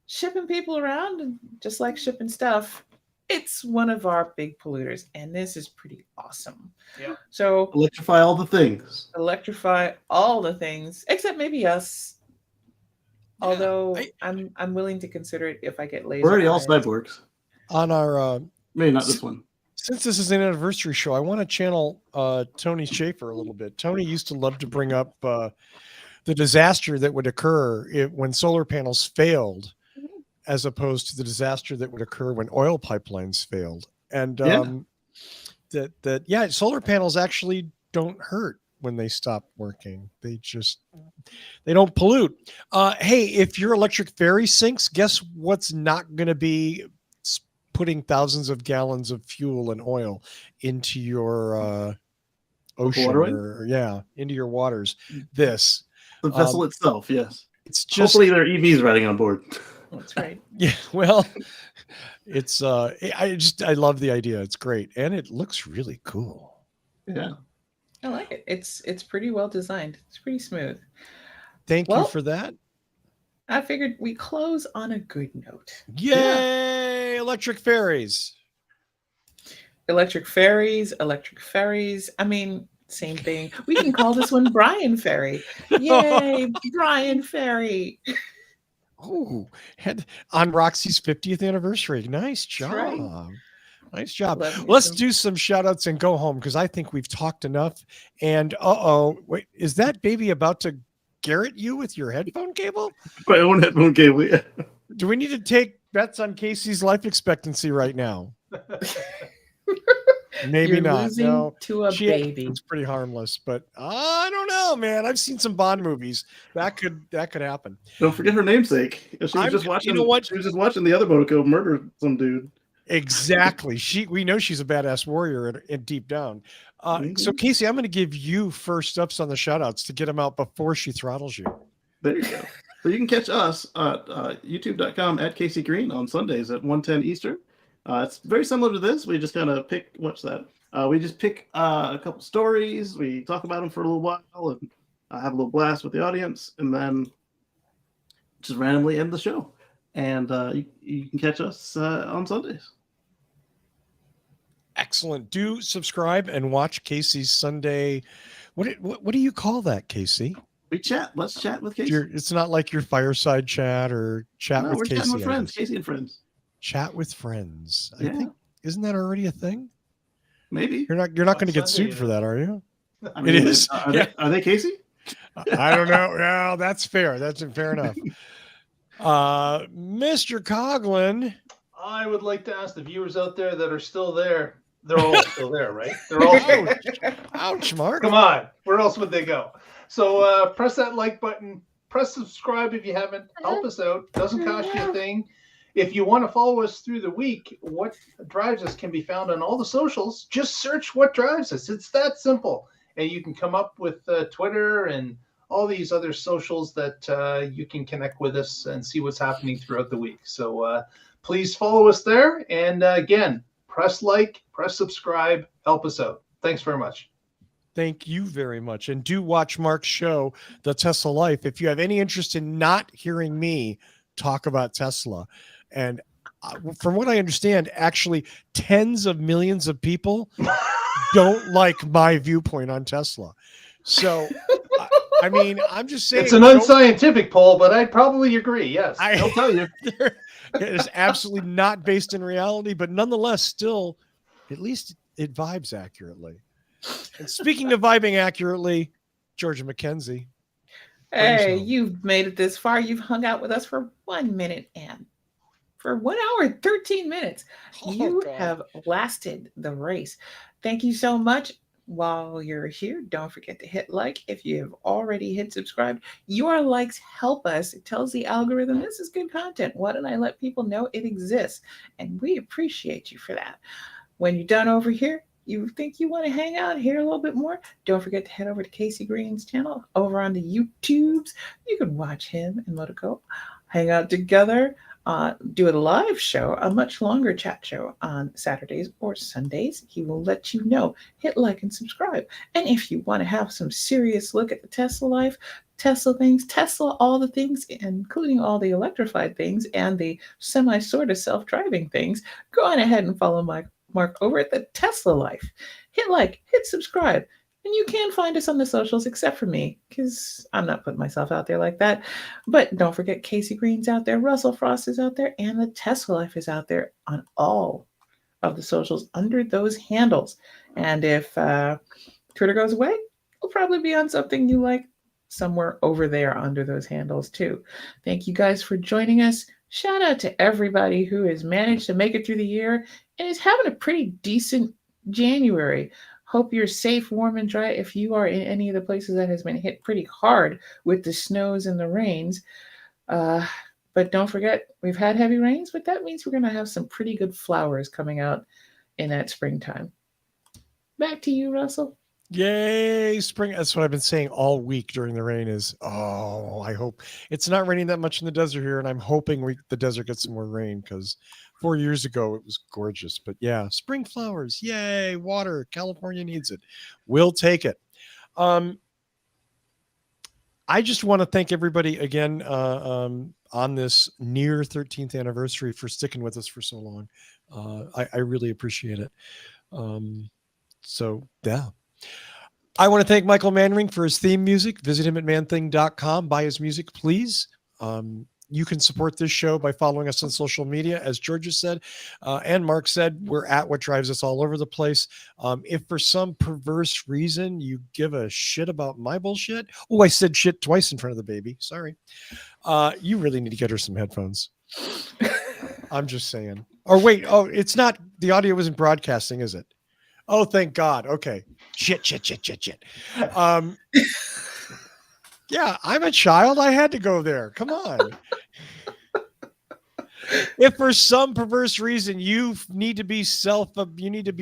[SPEAKER 3] shipping people around, and just like shipping stuff, it's one of our big polluters, and this is pretty awesome.
[SPEAKER 4] Yeah.
[SPEAKER 3] So
[SPEAKER 5] Electrify all the things.
[SPEAKER 3] electrify all the things, except maybe us.
[SPEAKER 1] Yeah,
[SPEAKER 3] Although I'm willing to consider it if I get lazy.
[SPEAKER 5] We're already all cyborgs.
[SPEAKER 1] on our
[SPEAKER 5] Maybe not this one.
[SPEAKER 1] since this is an anniversary show, I want to channel Tony Schaefer a little bit. Tony used to love to bring up the disaster that would occur when solar panels failed, as opposed to the disaster that would occur when oil pipelines failed. And that solar panels actually don't hurt when they stop working. They don't pollute. Hey, if your electric ferry sinks, guess what's not going to be putting thousands of gallons of fuel and oil into your ocean into your waters? The
[SPEAKER 5] vessel itself. Yes.
[SPEAKER 1] It's just
[SPEAKER 5] hopefully there are EVs riding on board.
[SPEAKER 3] That's right.
[SPEAKER 1] Yeah. Well, it's I love the idea. It's great. And it looks really cool.
[SPEAKER 5] Yeah.
[SPEAKER 3] I like it. It's pretty well designed. It's pretty smooth.
[SPEAKER 1] Thank you for that.
[SPEAKER 3] I figured we close on a good note.
[SPEAKER 1] Yay! Electric ferries.
[SPEAKER 3] Electric ferries. I mean, same thing. We can call this one Brian Ferry. Yay, Brian Ferry.
[SPEAKER 1] Oh, on Roxy's 50th anniversary. Nice job.
[SPEAKER 3] Right.
[SPEAKER 1] Nice job. Let's do some shout outs and go home because I think we've talked enough. And wait, is that baby about to garrot you with your headphone cable?
[SPEAKER 5] My own headphone cable, yeah.
[SPEAKER 1] Do we need to take bets on Kacey's life expectancy right now? Maybe
[SPEAKER 3] You're
[SPEAKER 1] not.
[SPEAKER 3] Losing
[SPEAKER 1] no,
[SPEAKER 3] to a baby.
[SPEAKER 1] It's pretty harmless, but I don't know, man. I've seen some Bond movies. That could happen.
[SPEAKER 5] Don't forget her namesake. She was just watching.
[SPEAKER 1] You know what?
[SPEAKER 5] She was just watching the other Monaco murder some dude.
[SPEAKER 1] Exactly. We know she's a badass warrior and deep down. So Kacey, I'm going to give you first ups on the shout outs to get them out before she throttles you.
[SPEAKER 5] There you go. So you can catch us at youtube.com at Kacey Green on Sundays at 1:10 Eastern. It's very similar to this. We just kind of pick, we just pick a couple stories. We talk about them for a little while and have a little blast with the audience, and then just randomly end the show. And you can catch us on Sundays.
[SPEAKER 1] Excellent. Do subscribe and watch Kacey's Sunday. What do you call that, Kacey?
[SPEAKER 5] We chat. Let's chat with Kacey.
[SPEAKER 1] It's not like your fireside chat or chat with Kacey.
[SPEAKER 5] Chatting with friends. Kacey and friends.
[SPEAKER 1] Chat with friends. I think, isn't that already a thing?
[SPEAKER 5] Maybe.
[SPEAKER 1] You're not going to get sued for that, are you?
[SPEAKER 5] I mean,
[SPEAKER 1] it is.
[SPEAKER 5] Are they Kacey?
[SPEAKER 1] I don't know. Well, that's fair. That's fair enough. Mr. Coughlin.
[SPEAKER 4] I would like to ask the viewers out there that are still there. They're all still there, right? They're all still there.
[SPEAKER 1] Ouch, Mark.
[SPEAKER 4] Come on. Where else would they go? So press that like button. Press subscribe if you haven't. Help us out. Doesn't cost you a thing. If you want to follow us through the week, What Drives Us can be found on all the socials. Just search What Drives Us. It's that simple. And you can come up with Twitter and all these other socials that you can connect with us and see what's happening throughout the week. So please follow us there. And again, press like, press subscribe, help us out. Thanks very much.
[SPEAKER 1] Thank you very much. And do watch Mark's show, The Tesla Life, if you have any interest in not hearing me talk about Tesla. And from what I understand, actually tens of millions of people don't like my viewpoint on Tesla. So, I mean, I'm just saying.
[SPEAKER 4] It's an unscientific poll, but I'd probably agree. Yes.
[SPEAKER 1] I'll tell you. It's absolutely not based in reality, but nonetheless, still, at least it vibes accurately. And speaking of vibing accurately, Georgia McKenzie.
[SPEAKER 3] Hey, you've made it this far. You've hung out with us for 1 minute and for 1 hour and 13 minutes. You have lasted the race. Thank you so much. While you're here, don't forget to hit like. If you've already hit subscribe, your likes help us. It tells the algorithm this is good content. Why don't I let people know it exists? And we appreciate you for that. When you're done over here, you think you want to hang out here a little bit more, don't forget to head over to Kacey Green's channel over on the YouTubes. You can watch him and Monaco hang out together, do a live show, a much longer chat show on Saturdays or Sundays. He will let you know. Hit like and subscribe. And if you want to have some serious look at the Tesla life, Tesla things, Tesla all the things, including all the electrified things and the sort of self-driving things, go on ahead and follow Mark over at the Tesla Life. Hit like, hit subscribe, and you can find us on the socials except for me, because I'm not putting myself out there like that. But don't forget Kacey Green's out there, Russell Frost is out there, and the Tesla Life is out there on all of the socials under those handles. And if Twitter goes away, it'll probably be on something you like somewhere over there under those handles too. Thank you guys for joining us. Shout out to everybody who has managed to make it through the year and is having a pretty decent January. Hope you're safe, warm, and dry if you are in any of the places that has been hit pretty hard with the snows and the rains. But don't forget, we've had heavy rains, but that means we're going to have some pretty good flowers coming out in that springtime. Back to you, Russell.
[SPEAKER 1] Yay, spring. That's what I've been saying all week during the rain is, I hope it's not raining that much in the desert here. And I'm hoping the desert gets some more rain because 4 years ago it was gorgeous. But yeah, spring flowers. Yay, water. California needs it. We'll take it. I just want to thank everybody again on this near 13th anniversary for sticking with us for so long. I really appreciate it. So, yeah. I want to thank Michael Manring for his theme music. Visit him at manthing.com. Buy his music, please. You can support this show by following us on social media. As Georgia said, and Mark said, we're at What Drives Us all over the place. If for some perverse reason you give a shit about my bullshit. Oh, I said shit twice in front of the baby. Sorry. You really need to get her some headphones. I'm just saying. Or wait, it's not, the audio isn't broadcasting, is it? Oh, thank God. Okay. Shit. Yeah, I'm a child. I had to go there. Come on. If for some perverse reason you need to be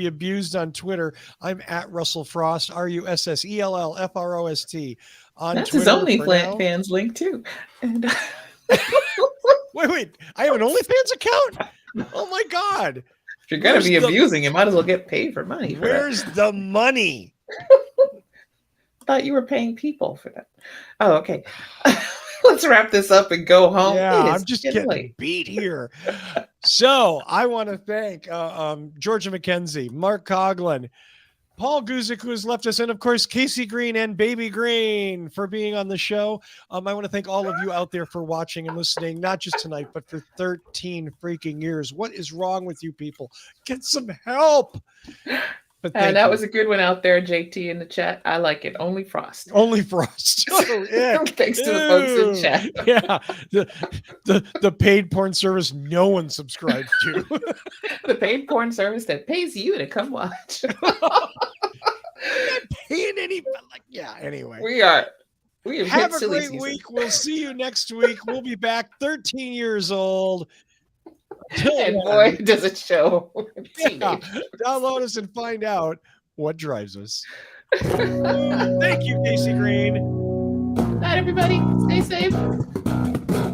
[SPEAKER 1] abused on Twitter, I'm at Russell Frost, RussellFrost on
[SPEAKER 3] That's
[SPEAKER 1] Twitter.
[SPEAKER 3] his OnlyFans link too. And
[SPEAKER 1] wait, I have an OnlyFans account? Oh my God.
[SPEAKER 3] If you're gonna be abusing, you might as well get paid for money.
[SPEAKER 1] Where's the money?
[SPEAKER 3] I thought you were paying people for that. Oh, okay. Let's wrap this up and go home.
[SPEAKER 1] Yeah, I'm just getting beat here. So I want to thank Georgia McKenzie, Mark Coughlin, Paul Guzik, who has left us, and of course, Kacey Green and Baby Green for being on the show. I want to thank all of you out there for watching and listening, not just tonight, but for 13 freaking years. What is wrong with you people? Get some help.
[SPEAKER 3] And that was a good one out there, JT, in the chat. I like it. Only Frost.
[SPEAKER 1] Only Frost.
[SPEAKER 3] Thanks to the folks in chat.
[SPEAKER 1] Yeah, the paid porn service no one subscribes to.
[SPEAKER 3] The paid porn service that pays you to come watch.
[SPEAKER 1] I'm not paying anybody. Anyway.
[SPEAKER 3] We have a great
[SPEAKER 1] week. We'll see you next week. We'll be back 13 years old.
[SPEAKER 3] And boy, does it show.
[SPEAKER 1] Yeah. Download us and find out what drives us. Thank you, Kacey Green.
[SPEAKER 3] Night, everybody. Stay safe.